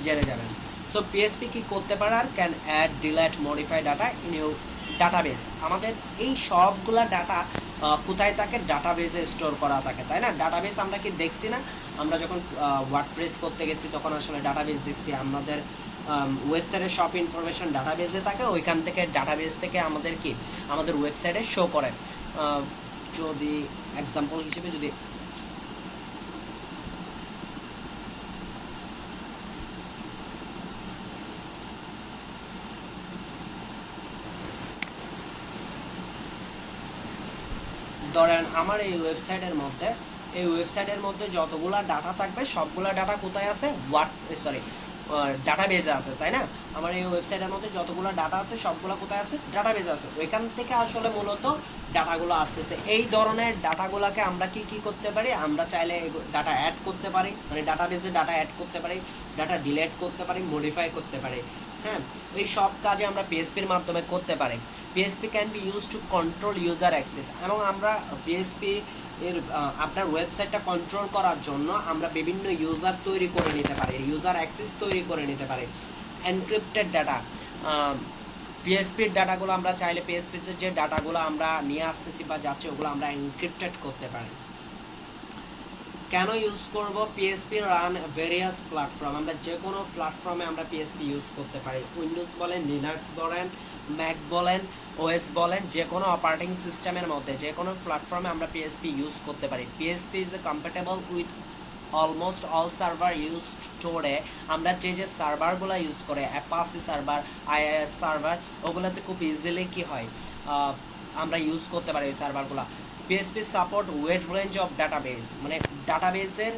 জেনে যাবেন। সো পিএসপি কি করতে পারে, আর can add delete modify data in your database. আমাদের এই সবগুলা ডাটা কোথায় থাকে, ডাটাবেসে স্টোর করা থাকে, তাই না? ডাটাবেস আমরা কি দেখছি না? আমরা যখন ওয়ার্ডপ্রেস করতে গেছি তখন আসলে ডাটাবেস দেখছি। আমাদের ওয়েবসাইটের সব ইনফরমেশন ডাটাবেসে থাকে, ওইখান থেকে ডাটাবেস থেকে আমাদের কি আমাদের ওয়েবসাইটে শো করে। যদি এক্সাম্পল হিসেবে যদি ধরেন আমার এই ওয়েবসাইটের মধ্যে যতগুলা ডাটা থাকবে সবগুলা ডাটা কোথায় আছে, ডাটাবেজে আছে, তাই না? আমার এই ওয়েবসাইটের মধ্যে যতগুলো ডাটা আছে সবগুলো কোথায় আছে, ডাটাবেজে আছে। ওইখান থেকে আসলে মূলত ডাটাগুলো আসতেছে। এই ধরনের ডাটাগুলোকে আমরা কি করতে পারি, আমরা চাইলে ডাটা অ্যাড করতে পারি, মানে ডাটাবেজে ডাটা অ্যাড করতে পারি, ডাটা ডিলিট করতে পারি, মডিফাই করতে পারি। হ্যাঁ এই সব কাজে আমরা পিএসপির মাধ্যমে করতে পারি। PSP can be use to control user access. এবং আমরা পিএসপি এর আপনার ওয়েবসাইটটা কন্ট্রোল করার জন্য আমরা বিভিন্ন ইউজার তৈরি করে নিতে পারি, ইউজার অ্যাক্সেস তৈরি করে নিতে পারি। এনক্রিপ্টেড ডাটা, পিএসপির ডাটাগুলো আমরা চাইলে পিএসপিতে যে ডাটাগুলো আমরা নিয়ে আসতেছি বা যাচ্ছে ওগুলো আমরা এনক্রিপ্টেড করতে পারি। কেন ইউজ করব পিএসপি? Run various platform. আমরা যে কোনো প্ল্যাটফর্মে আমরা পিএসপি ইউজ করতে পারি। উইন্ডোজ বলেন, লিনাক্স বলেন, ম্যাক বলেন, ওএস বলেন, যে কোনো অপারেটিং সিস্টেমের মধ্যে যে কোনো প্ল্যাটফর্মে আমরা পিএসপি ইউজ করতে পারি। PSP is compatible with almost all server use today. আমরা যে সার্ভারগুলো ইউজ করে, অ্যাপাচি সার্ভার, আইআইএস সার্ভার, ওগুলোতে খুব ইজিলি কি হয় আমরা ইউজ করতে পারি ওই সার্ভারগুলো। PHP support wide range of database, মানে ডাটাবেসের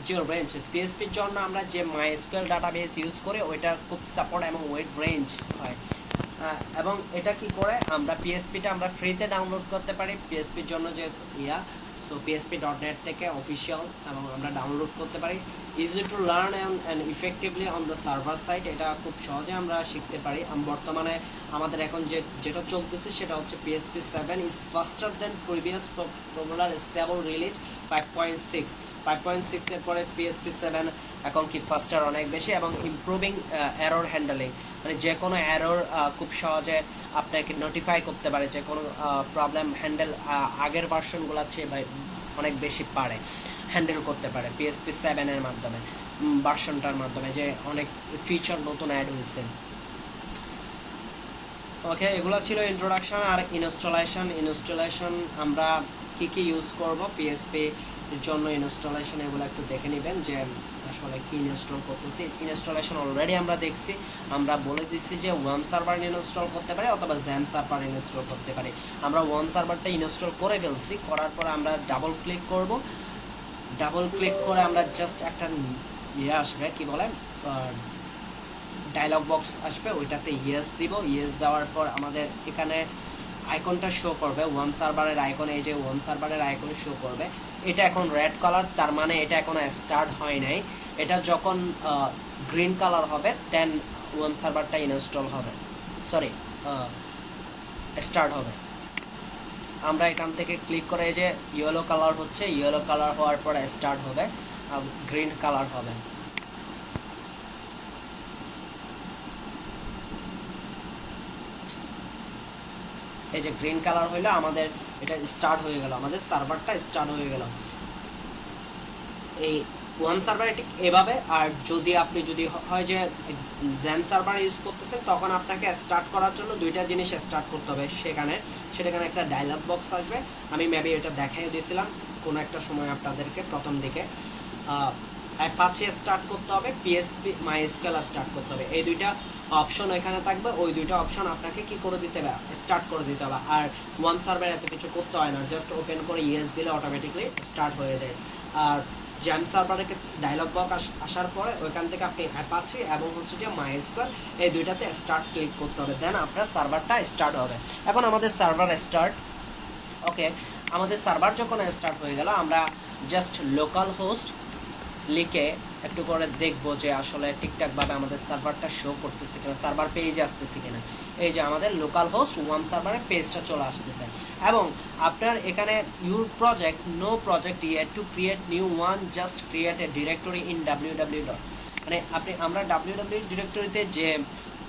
যে রেঞ্জ, পিএসপির জন্য আমরা যে মাইএসকিউএল ডাটাবেস ইউজ করি ওইটা খুব সাপোর্ট এবং ওয়েড রেঞ্জ হয়। এবং এটা কি করে আমরা পিএসপিটা আমরা ফ্রিতে ডাউনলোড করতে পারি। পিএসপির জন্য যে তো PSP.NET থেকে অফিসিয়াল, এবং আমরা ডাউনলোড করতে পারি। Easy to learn and effectively on the server side, এটা খুব সহজে আমরা শিখতে পারি। বর্তমানে আমাদের এখন যেটা চলতেছে সেটা হচ্ছে PSP 7 is faster than previous popular stable release 5.6। 5.6 এর পরে PHP 7 এখন কি ফাস্টার অনেক বেশি এবং ইমপ্রুভিং এরর হ্যান্ডেলিং, মানে যে কোনো এরর খুব সহজে আপনাকে নোটিফাই করতে পারে, যে কোনো প্রবলেম হ্যান্ডেল আগের ভার্সনগুলোর চেয়ে অনেক বেশি পারে হ্যান্ডেল করতে পারে PHP 7 এর মাধ্যমে, ভার্সনটার মাধ্যমে, যে অনেক ফিচার নতুন অ্যাড হয়েছে। ওকে, এগুলো ছিল ইন্ট্রোডাকশন। আর ইনস্টলেশন আমরা কি কি ইউজ করব PHP এর জন্য ইনস্টলেশন, এগুলো একটু দেখে নেবেন যে আসলে কি ইনস্টল করতেছি। ইনস্টলেশন অলরেডি আমরা দেখছি, আমরা বলে দিচ্ছি যে ওয়ার্ম সার্ভার ইনস্টল করতে পারি অথবা জ্যাম সার্ভার ইনস্টল করতে পারি। আমরা ওয়ার্ম সার্ভারটা ইনস্টল করে ফেলছি, করার পরে আমরা ডাবল ক্লিক করব, ডাবল ক্লিক করে আমরা জাস্ট একটা ইয়ে আসবে, কি বলে ডায়লগ বক্স আসবে, ওইটাতে ইয়েস দিব। ইয়েস দেওয়ার পর আমাদের এখানে আইকনটা শো করবে, ওয়ার্ম সার্ভারের আইকন, এই যে ওয়ার্ম সার্ভারের আইকন শো করবে। এটা এখন রেড কালার, তার মানে এটা এখনো স্টার্ট হয় নাই। এটা যখন গ্রিন কালার হবে দেন ওয়ার্ম সার্ভারটা ইনস্টল হবে, সরি স্টার্ট হবে। আমরা এখান থেকে ক্লিক করে যে ইয়েলো কালার হচ্ছে, ইয়েলো কালার হওয়ার পরে স্টার্ট হবে, গ্রিন কালার হবে। এই যে গ্রিন কালার হইলো আমাদের এটা স্টার্ট হয়ে গেল, আমাদের সার্ভারটা স্টার্ট হয়ে গেল। এই ওয়ান সার্ভার ঠিক এভাবে। আর যদি আপনি যদি হয় যে জ্যাম সার্ভার ইউজ করতেছেন, তখন আপনাকে স্টার্ট করার জন্য দুইটা জিনিস স্টার্ট করতে হবে সেখানে একটা ডায়লগ বক্স আসবে। আমি মেবি এটা দেখাই দিয়েছিলাম কোনো একটা সময় আপনাদেরকে প্রথম দিকে। অ্যাপাচি স্টার্ট করতে হবে, PHP MySQL স্টার্ট করতে হবে, এই দুইটা অপশন এখানে থাকবে। ওই দুইটা অপশন আপনাকে কি করে দিতে হবে, স্টার্ট করে দিতে হবে। আর ওয়ান সার্ভার এত কিছু করতে হয় না, জাস্ট ওপেন করে ইয়েস দিলে অটোমেটিকলি স্টার্ট হয়ে যায়। আর জ্যাম সার্ভারে ডায়লগ বক্স আসার পরে ওইখান থেকে আপনি অ্যাপাচি এবং হচ্ছে যে MySQL এই দুইটাতে স্টার্ট ক্লিক করতে হবে, দেন আপনার সার্ভারটা স্টার্ট হবে। এখন আমাদের সার্ভার স্টার্ট। ওকে, আমাদের সার্ভার যখন স্টার্ট হয়ে গেল, আমরা জাস্ট লোকাল হোস্ট লিখে একটু করে দেখবো যে আসলে ঠিকঠাকভাবে আমাদের সার্ভারটা শো করতেছে কিনা, সার্ভার পেজে আসতেছে কিনা। এই যে আমাদের লোকাল হোস্ট ওয়ার্ম সার্ভারের পেজটা চলে আসতেছে। এবং আপনার এখানে your project no project yet to create new one, just create a directory in www. মানে আমরা www ডিরেক্টরিতে যে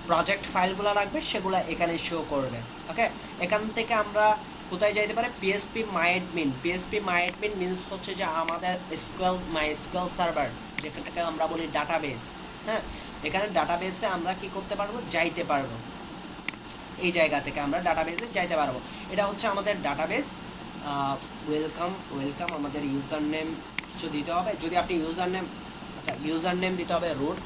প্রজেক্ট ফাইলগুলো রাখবে সেগুলো এখানে শো করবে। ওকে, এখান থেকে আমরা কোথায় যাইতে পারে, PHP MyAdmin। PHP MyAdmin means হচ্ছে যে আমাদের MySQL সার্ভার, যেটাকে আমরা বলি ডাটাবেস। হ্যাঁ, এখানে ডাটাবেসে আমরা কি করতে পারবো, যাইতে পারবো। এই জায়গা থেকে আমরা ডাটাবেসে যাইতে পারবো। এটা হচ্ছে আমাদের ডাটাবেস। ওয়েলকাম। আমাদের ইউজার নেম কিছু দিতে হবে, যদি আপনি ইউজার নেম দিতে হবে রুট।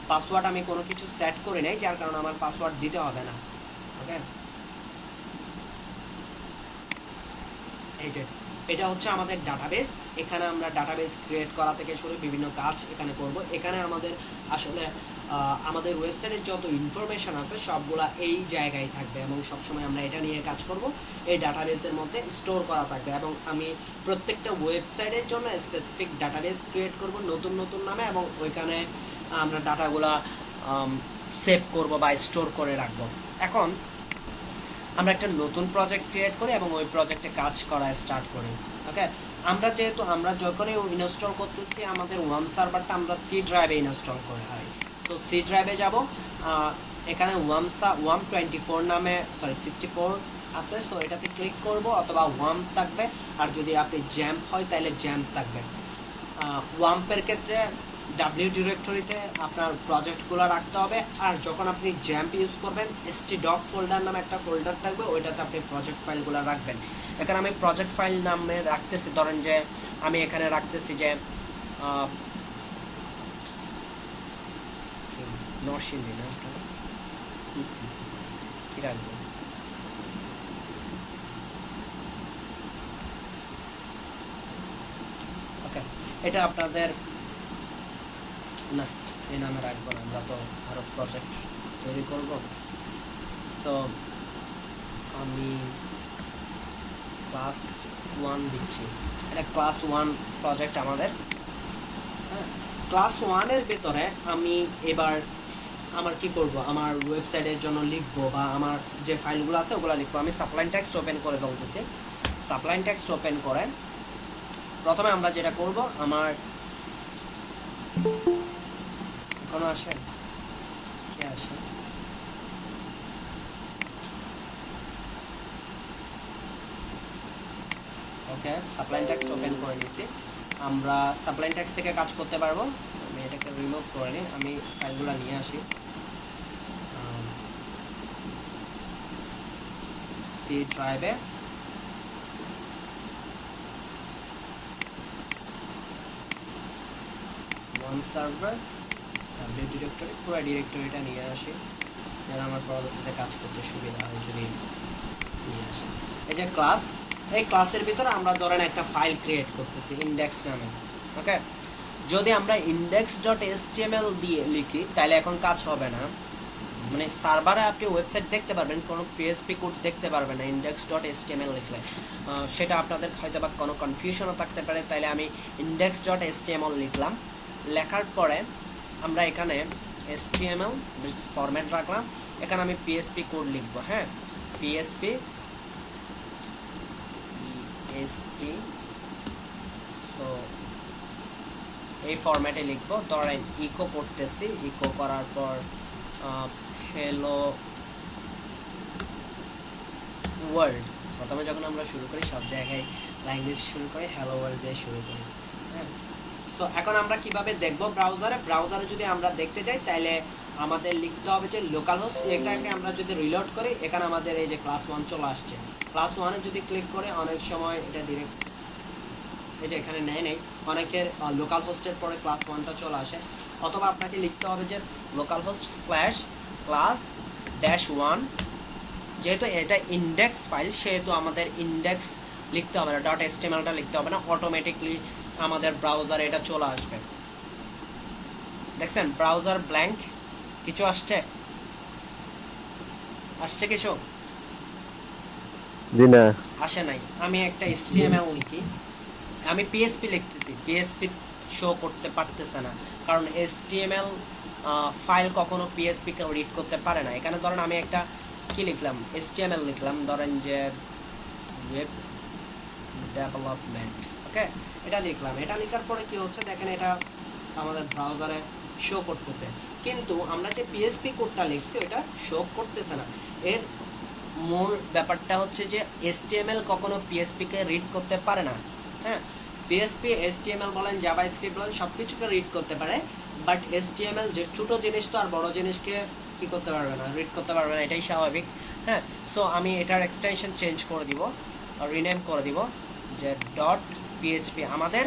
পাসওয়ার্ড আমি কোনো কিছু সেট করে নেই, যার কারণে আমার পাসওয়ার্ড দিতে হবে না। ওকে, এই যে এটা হচ্ছে আমাদের ডাটাবেস। এখানে আমরা ডাটাবেস ক্রিয়েট করা থেকে শুরু বিভিন্ন কাজ এখানে করব। এখানে আমাদের আসলে আমাদের ওয়েবসাইটের যত ইনফরমেশন আছে সবগুলা এই জায়গায় থাকবে এবং সবসময় আমরা এটা নিয়ে কাজ করব। এই ডাটাবেসের মধ্যে স্টোর করা থাকবে এবং আমি প্রত্যেকটা ওয়েবসাইটের জন্য স্পেসিফিক ডাটাবেস ক্রিয়েট করব নতুন নামে, এবং ওইখানে আমরা ডাটাগুলা সেভ করব বা স্টোর করে রাখব। এখন আমরা একটা নতুন প্রজেক্ট ক্রিয়েট করি এবং ওই প্রজেক্টে কাজ করা স্টার্ট করি। ওকে, আমরা যখনই ইনস্টল করতেছি আমাদের ওয়ার্ম সার্ভারটা আমরা সি ড্রাইভে ইনস্টল করে হয়। তো সি ড্রাইভে যাব, এখানে ওয়ার্ম 24 নামে 64 আছে, সো এটাতে ক্লিক করব, অথবা ওয়ার্ম থাকবে। আর যদি আপনি জ্যাম্প হয় তাহলে জ্যাম্প থাকবে। ওয়ার্মের ক্ষেত্রে ডাব্লিউ ডিরেক্টরিতে আপনার প্রজেক্টগুলো রাখতে হবে। আর যখন আপনি জ্যাম্প ইউজ করবেন, htdoc ফোল্ডার নামে একটা ফোল্ডার থাকবে, ওইটাতে আপনি প্রজেক্ট ফাইলগুলো রাখবেন। এখানে আমি প্রজেক্ট ফাইল নামে রাখতেছি, ধরেন যে আমি এখানে রাখতেছি যে নরসিংদী না, কি রাখবো, ওকে, এটা আপনাদের না, এই নামে রাখবো না, আমরা তো আরো প্রজেক্ট তৈরি করব। সো আমি ক্লাস 1 দিচ্ছি, এটা ক্লাস 1 প্রজেক্ট আমাদের। হ্যাঁ, ক্লাস 1 এর ভেতরে আমি এবার আমার কি করব, আমার ওয়েবসাইটের জন্য লিখবো বা আমার যে ফাইলগুলো আছে ওগুলো লিখবো। আমি সাপ্লাইন টেক্সট ওপেন করে বলতেছি। সাপ্লাইন টেক্সট ওপেন করে প্রথমে আমরা যেটা করব, আমার কোনো আসে কে আসে, ওকে সাপ্লাই ট্যাক্স ওপেন করে নিয়েছি। আমরা সাপ্লাই ট্যাক্স থেকে কাজ করতে পারবো। আমি এটাকে রিমুভ করে নিই, আমি ফাইলগুলো নিয়ে আসি। সি ড্রাইভে ওয়ান সার্ভার ডাব্লিউ ডিরেক্টরি, পুরো ডিরেক্টরিটা নিয়ে আসি যেন আমার পরবর্তীতে কাজ করতে সুবিধা হয় যদি নিয়ে আসি। এই যে ক্লাস, এই ক্লাসের ভিতরে আমরা ধরেন একটা ফাইল ক্রিয়েট করতেছি ইন্ডেক্স নামে। ওকে, যদি আমরা index.html দিয়ে লিখি তাহলে এখন কাজ হবে না, মানে সার্ভারে আপনি ওয়েবসাইট দেখতে পারবেন, কোনো পিএসপি কোড দেখতে পারবেন না index.html লিখলে। সেটা আপনাদের হয়তো বা কোনো কনফিউশনও থাকতে পারে। তাইলে আমি index.html লিখলাম, লেখার পরে আমরা এখানে html ফরম্যাট রাখলাম, এখানে আমি পিএসপি কোড লিখবো। হ্যাঁ, পিএসপি সো এই ফরম্যাটে লিখবো। ধরেন ইকো করতেছি, ইকো করার পর হ্যালো ওয়ার্ল্ড। প্রথমে যখন আমরা শুরু করি সব জায়গায় ল্যাঙ্গুয়েজ শুরু করি হ্যালো ওয়ার্ল্ড দিয়ে শুরু করি। হ্যাঁ, সো এখন আমরা কিভাবে দেখবো ব্রাউজারে যদি আমরা দেখতে যাই তাহলে আমাদের লিখতে হবে যে লোকাল হোস্ট। এটাকে আমরা যদি রিলোড করি, এখানে আমাদের এই যে ক্লাস 1 চলে আসছে। ক্লাস 1-এ যদি ক্লিক করে অনেক সময় এটা ডিরেক্ট এই যে এখানে নেই, অনেকের লোকাল হোস্টের পরে ক্লাস 1টা চলে আসে। অথবা আপনাকে লিখতে হবে যে লোকাল হোস্ট /class-1, যেহেতু এটা ইন্ডেক্স ফাইল সেহেতু আমাদের ইন্ডেক্স লিখতে হবে না, .html-টা লিখতে হবে না, অটোমেটিকলি আমাদের ব্রাউজারে এটা চলে আসবে। দেখছেন ব্রাউজার ব্ল্যাঙ্ক, কিছু আসছে কিছু জি না, আসে নাই। আমি একটা HTML লিখি, আমি পিএসপি লিখতেছি, পিএসপি শো করতে পারতেছে না, কারণ HTML ফাইল কখনো পিএসপি কে রিড করতে পারে না। এখানে ধরেন আমি একটা কি লিখলাম, HTML লিখলাম, ধরেন যে ওয়েব ডেভেলপমেন্ট। ওকে, এটা লিখলাম। এটা লেখার পরে কি হচ্ছে দেখেন, এটা আমাদের ব্রাউজারে শো করতেছে, কিন্তু আমরা যে পিএসপি কোডটা লিখছি ওটা শো করতেছে না। এর মূল ব্যাপারটা হচ্ছে যে HTML কখনো পিএসপি কে রিড করতে পারে না। হ্যাঁ, পিএসপি HTML বলেন জাভাস্ক্রিপ্ট বলেন সবকিছুকে রিড করতে পারে, বাট HTML যে ছোট জিনিস তো আর বড় জিনিসকে কি করতে পারবে না, রিড করতে পারবে না, এটাই স্বাভাবিক। হ্যাঁ, সো আমি এটার এক্সটেনশন চেঞ্জ করে দিব, রিনেম করে দিব যে .php। আমাদের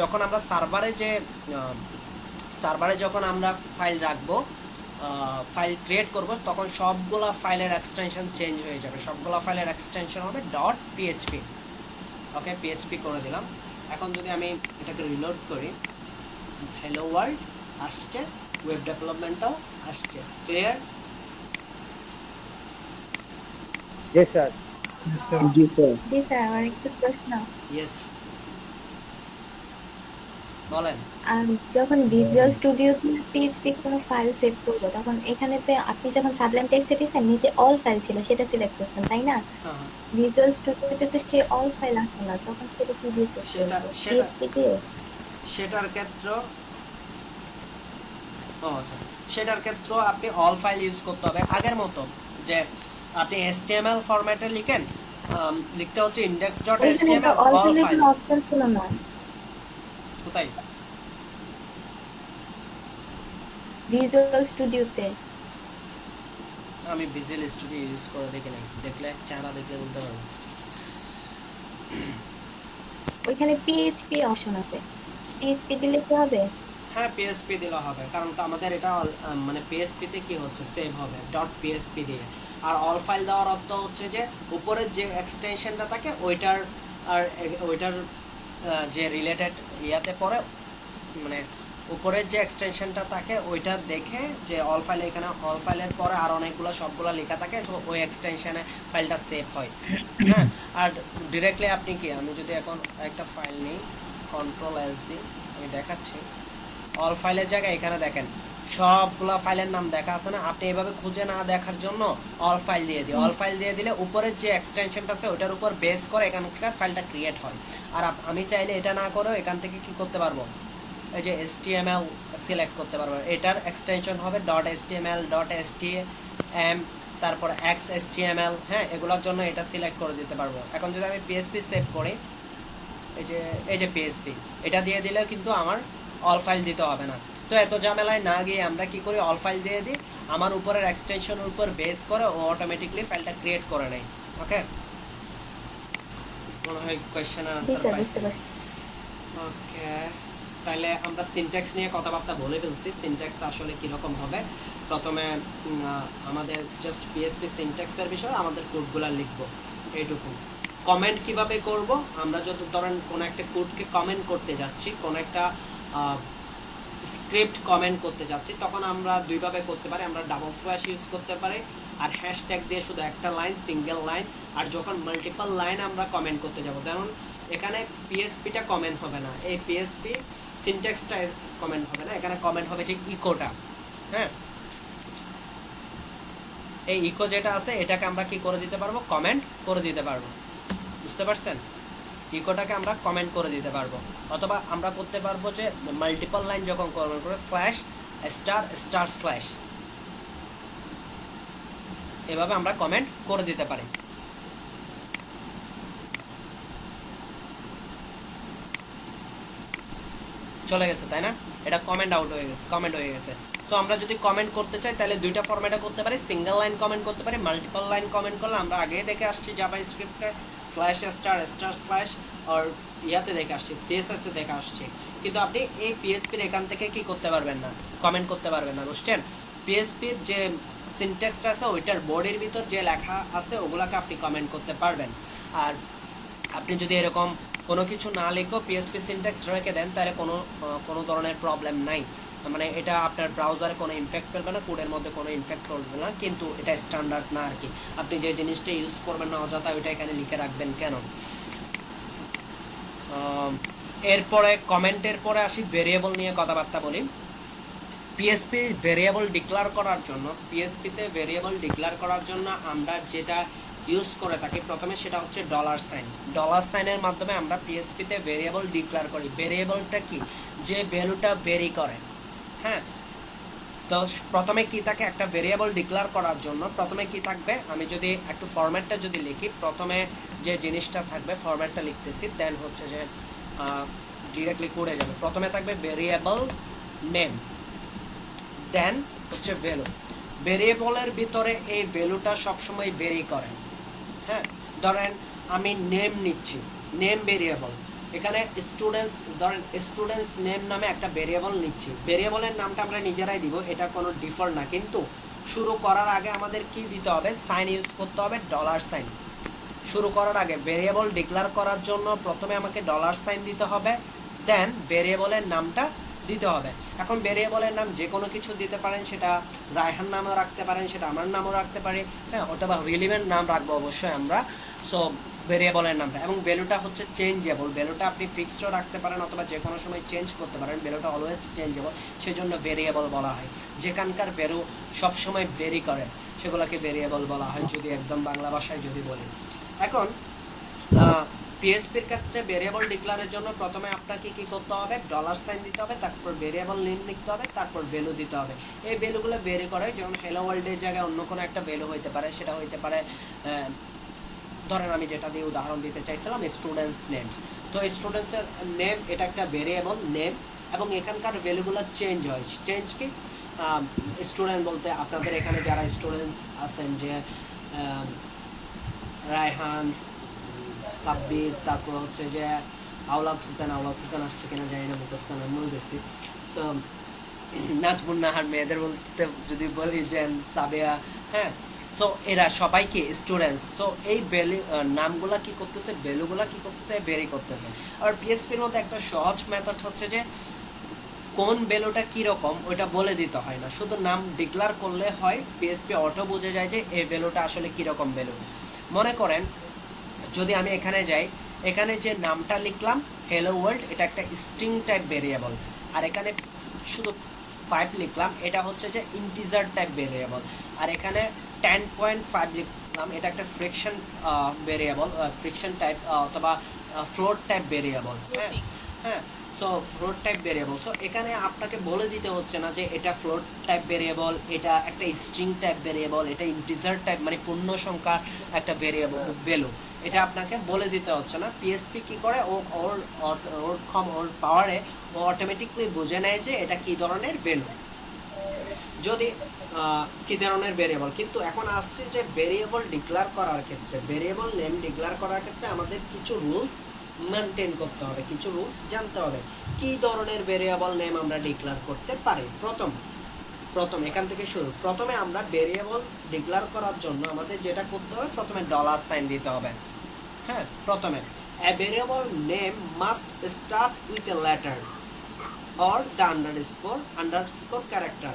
যখন আমরা সার্ভারে যখন আমরা ফাইল রাখবো, ফাইল ক্রিয়েট করব, তখন সবগুলা ফাইলের এক্সটেনশন চেঞ্জ হয়ে যাবে, সবগুলা ফাইলের এক্সটেনশন হবে .php। ওকে, PHP করে দিলাম। এখন যদি আমি এটাকে রিলোড করি, হ্যালো ওয়ার্ল্ড আসছে, ওয়েব ডেভেলপমেন্টটাও আসছে। ক্লিয়ার? জি স্যার। জি স্যার, আমার একটু প্রশ্ন। ইয়েস, বলেন। যখন ভিজুয়াল স্টুডিওতে পিএইচপি কোনো ফাইল সেভ করবো, তখন এখানেতে আপনি যখন সাবলাইম টেক্সটে দিয়েছেন নিচে অল ফাইল ছিল সেটা সিলেক্ট করছেন, তাই না? হ্যাঁ, ভিজুয়াল স্টুডিওতে তো সে অল ফাইল আসে না, তখন সেটা কি দিয়ে সেভ করবো? পিএইচপি দিয়ে? সেটার ক্ষেত্রে আচ্ছা, সেটার ক্ষেত্রে আপনি অল ফাইল ইউজ করতে হবে আগের মতো, যে আপনি HTML ফরম্যাটে লিখেন, লিখতে হচ্ছে index.html অল all ফাইলের files। কোনো অপশন ছিল না কোথায়? ভিজুয়াল স্টুডিওতে। আমি ভিজুয়াল স্টুডিও ইউজ করে দেখি নাই, দেখলে চেহারা দেখলে বলতে পারবো। ওইখানে পিএইচপি অপশন আছে, পিএইচপি দিলে কি হবে? হ্যাঁ, PHP দিলে হবে, কারণ তো আমাদের এটা মানে PHP তে কি হচ্ছে, সেভ হবে .php দিয়ে। আর অল ফাইল দেওয়ার অর্থ হচ্ছে যে উপরের যে এক্সটেনশনটা থাকে ওইটার আর ওইটার যে রিলেটেড ইয়াতে পড়ে, মানে উপরের যে এক্সটেনশনটা থাকে ওইটা দেখে যে অল ফাইল, এখানে অল ফাইলের পরে আর অনেকগুলো সবগুলো লেখা থাকে, তো ওই এক্সটেনশনে ফাইলটা সেভ হয়। হ্যাঁ, আর ডিরেক্টলি আপনি কি, আমি যদি এখন একটা ফাইল নিই, Ctrl+S দিই, আমি দেখাচ্ছি অল ফাইলের জায়গায় এখানে দেখেন সবগুলা ফাইলের নাম দেখা আছে না, আপনি এভাবে খুঁজে না দেখার জন্য অল ফাইল দিয়ে দিই। অল ফাইল দিয়ে দিলে উপরের যে এক্সটেনশনটা আছে ওটার উপর বেস করে এখানকার ফাইলটা ক্রিয়েট হয়। আর আমি চাইলে এটা না করেও এখান থেকে কি করতে পারবো, এই যে HTML সিলেক্ট করতে পারবো, এটার এক্সটেনশন হবে .html .htm তারপর XHTML, হ্যাঁ এগুলোর জন্য এটা সিলেক্ট করে দিতে পারবো। এখন যদি আমি PHP সেভ করি, এই যে PHP এটা দিয়ে দিলে কিন্তু আমার অল ফাইল দিতে হবে না। তো এত ঝামেলায় না গিয়ে আমরা কি করি, অল ফাইল দিয়ে দিই, আমার উপরের এক্সটেনশনের উপর বেস করে ও অটোমেটিকলি ফাইলটা ক্রিয়েট করে নেয়। ওকে, মনে হয় কোশ্চেন জি আনসার স্যার, পাইছি। বুঝতে পারছি। ওকে, তাহলে আমরা সিনট্যাক্স নিয়ে কথাবার্তা বলে ফেলছি। সিনট্যাক্সটা আসলে কিরকম হবে, প্রথমে আমাদের জাস্ট PHP সিনট্যাক্সের বিষয়ে আমাদের কোডগুলো লিখবো, এইটুকু। কমেন্ট কিভাবে করব, আমরা যত ধরেন কোন একটা কোডকে কমেন্ট করতে যাচ্ছি, কোন একটা স্ক্রিপ্ট কমেন্ট করতে যাচ্ছি, তখন আমরা দুইভাবে করতে পারি। আমরা ডাবল স্ল্যাশ ইউজ করতে পারি, আর হ্যাশট্যাগ দিয়ে শুধু একটা লাইন, সিঙ্গেল লাইন। আর যখন মাল্টিপল লাইন আমরা কমেন্ট করতে যাব, যেমন এখানে PHPটা কমেন্ট হবে না, এই PHP সিনট্যাক্সটা কমেন্ট হবে না, এখানে কমেন্ট হবে যে ইকোটা। হ্যাঁ, এই ইকো যেটা আছে এটাকে আমরা কি করে দিতে পারবো, কমেন্ট করে দিতে পারবো। বুঝতে পারছেন, ইকোটাকে আমরা কমেন্ট করে দিতে পারবো। অথবা আমরা করতে পারবো যে মাল্টিপল লাইন যখন কমেন্ট করে স্ল্যাশ স্টার স্টার স্ল্যাশ, এভাবে আমরা কমেন্ট করে দিতে পারি। চলে গেছে তাই না, এটা কমেন্ট আউট হয়ে গেছে, কমেন্ট হয়ে গেছে। সো আমরা যদি কমেন্ট করতে চাই তাহলে দুইটা ফরম্যাটে করতে পারি, সিঙ্গেল লাইন কমেন্ট করতে পারি, মাল্টিপল লাইন কমেন্ট করলে আমরা আগেই দেখে আসছি জাভাস্ক্রিপ্টে স্ল্যাশ স্টার স্টার স্ল্যাশ, আর ইয়াতে দেখে আসছি, CSS এ দেখে আসছি। কিন্তু আপনি এই PHP এর এখান থেকে কি করতে পারবেন না, কমেন্ট করতে পারবেন না, বুঝছেন? PHP এর যে সিনট্যাক্সটা আছে ওইটার বডির ভিতর যে লেখা আছে ওগুলাকে আপনি কমেন্ট করতে পারবেন। আর আপনি যদি এরকম কোনো কিছু না লিখো PHP সিনট্যাক্স রেখে দেন, তাহলে কোনো ধরনের প্রবলেম নাই, মানে এটা আপনার ব্রাউজারে কোনো ইমপ্যাক্ট ফেলবে না, কোডের মধ্যে কোনো ইমপ্যাক্ট করবে না। কিন্তু এটা স্ট্যান্ডার্ড না আর কি, আপনি যে জিনিসটা ইউজ করবেন না অযথা ওইটা এখানে লিখে রাখবেন কেন। এরপরে কমেন্টের পরে আসি, ভেরিয়েবল নিয়ে কথাবার্তা বলি। PHP ভেরিয়েবল ডিক্লেয়ার করার জন্য, PHP-তে ভেরিয়েবল ডিক্লেয়ার করার জন্য আমরা যেটা ইউজ করে থাকি প্রথমে সেটা হচ্ছে ডলার সাইন। ডলার সাইনের মাধ্যমে আমরা PHP-তে ভেরিয়েবল ডিক্লেয়ার করি। ভেরিয়েবলটা কি, যে ভ্যালুটা ভেরি করে। হ্যাঁ, তো প্রথমে কি থাকে, একটা ভেরিয়েবল ডিক্লেয়ার করার জন্য প্রথমে কি থাকবে, আমি যদি একটু ফরম্যাটটা যদি লিখি, প্রথমে যে জিনিসটা থাকবে ফরম্যাটটা লিখতেছি, দেন হচ্ছে যে ডিরেক্টলি করে যাবে। প্রথমে থাকবে ভেরিয়েবল নেম, দেন হচ্ছে ভ্যালু। ভেরিয়েবলের ভিতরে এই ভ্যালুটা সবসময় ভেরি করে। হ্যাঁ, ধরেন আমি নেম নিচ্ছি, নেম ভেরিয়েবল, এখানে স্টুডেন্টস, ধরেন স্টুডেন্টস নেম নামে একটা ভেরিয়েবল নিচ্ছি। ভেরিয়েবলের নামটা আমরা নিজেরাই দিব, এটা কোনো ডিফল্ট না, কিন্তু শুরু করার আগে আমাদের কি দিতে হবে, সাইন ইউজ করতে হবে, ডলার সাইন। শুরু করার আগে ভেরিয়েবল ডিক্লেয়ার করার জন্য প্রথমে আমাকে ডলার সাইন দিতে হবে, দেন ভেরিয়েবলের নামটা দিতে হবে। এখন ভেরিয়েবলের নাম যে কোনো কিছু দিতে পারেন, সেটা রায়হান নামও রাখতে পারেন, সেটা আমার নামও রাখতে পারি, হ্যাঁ, অথবা রিলিভেন্ট নাম রাখবো অবশ্যই আমরা। সো ভেরিয়েবলের নামটা, এবং ভ্যালুটা হচ্ছে চেঞ্জেবল। ভ্যালুটা আপনি ফিক্সডও রাখতে পারেন অথবা যে কোনো সময় চেঞ্জ করতে পারেন, ভ্যালুটা অলওয়েজ চেঞ্জেবল, সেজন্য ভেরিয়েবল বলা হয়। যেখানকার ভ্যালু সবসময় ভেরি করে সেগুলোকে ভেরিয়েবল বলা হয়, যদি একদম বাংলা ভাষায় যদি বলি। এখন PHP-র ক্ষেত্রে ভেরিয়েবল ডিক্লেয়ারের জন্য প্রথমে আপনাকে কি করতে হবে, ডলার সাইন দিতে হবে, তারপর ভেরিয়েবল নেম লিখতে হবে, তারপর ভ্যালু দিতে হবে। এই ভ্যালুগুলো ভেরি করে, যেমন হ্যালো ওয়ার্ল্ডের জায়গায় অন্য কোনো একটা ভ্যালু হইতে পারে, সেটা হইতে পারে, ধরেন আমি যেটা দিয়ে উদাহরণ দিতে চাইছিলাম স্টুডেন্টস নেম। তো স্টুডেন্টসের নেম এটা একটা ভেরিয়েবল নেম, এবং এখানকার ভ্যালুগুলো চেঞ্জ হয়। চেঞ্জ কি, স্টুডেন্ট বলতে আপনাদের এখানে যারা স্টুডেন্টস আছেন, যে রায়হান, সাব্বির, তারপর হচ্ছে যে আওলাদ হোসেন আসছে কিনা জানি না, মুখস্থ নাম বলতেছি। তো নাজমুন নাহার মেয়েদের বলতে যদি বলি যে সাবেয়া, হ্যাঁ, সো এরা সবাই কি স্টুডেন্টস। সো এই ভ্যালু নামগুলা কি করতেছে, ভ্যালুগুলা কি করতেছে, ভেরি করতেছে। আর PHP-র মধ্যে একটা সহজ মেথড হচ্ছে যে কোন ভ্যালুটা কিরকম ওইটা বলে দিতে হয় না, শুধু নাম ডিক্লেয়ার করলে হয়, PHP অটো বুঝে যায় যে এই ভ্যালুটা আসলে কিরকম ভ্যালু। মনে করেন যদি আমি এখানে যাই, এখানে যে নামটা লিখলাম হ্যালো ওয়ার্ল্ড, এটা একটা স্ট্রিং টাইপ ভেরিয়েবল, আর এখানে শুধু 10.5 লিখলাম, এটা হচ্ছে যে ইন্টিজার টাইপ ভেরিয়েবল। আর এখানে 10.5 লিখলাম, এটা একটা ফ্রিকশন ভেরিয়েবল, ফ্রিকশন টাইপ অথবা ফ্লোট টাইপ ভেরিয়েবল। হ্যাঁ হ্যাঁ, so float type variable. So এখানে আপনাকে বলে দিতে হচ্ছে না যে এটা ফ্লোট টাইপ ভেরিয়েবল, এটা একটা স্ট্রিং টাইপ ভেরিয়েবল, এটা ইন্টিজার টাইপ মানে পূর্ণ সংখ্যার একটা ভেরিয়েবল ভ্যালু, এটা আপনাকে বলে দিতে হচ্ছে না। পিএসপি কি করে, ওর পাওয়ারে ও অটোমেটিকলি বুঝে নেয় যে এটা কি ধরনের ভ্যালু, যদি কি ধরনের ভেরিয়েবল। কিন্তু এখন আসছে যে ভেরিয়েবল ডিক্লেয়ার করার ক্ষেত্রে, ভেরিয়েবল নেম ডিক্লেয়ার করার ক্ষেত্রে আমাদের কিছু রুলস মেনটেন করতে হবে, কিছু রুলস জানতে হবে কি ধরনের ভেরিয়েবল নেম আমরা ডিক্লেয়ার করতে পারি। প্রথম এখান থেকে শুরু। প্রথমে আমরা ভেরিয়েবল ডিক্লেয়ার করার জন্য আমাদের যেটা করতে হবে, প্রথমে ডলার সাইন দিতে হবে। হ্যাঁ, প্রথমে a variable name must start with a letter or the underscore character।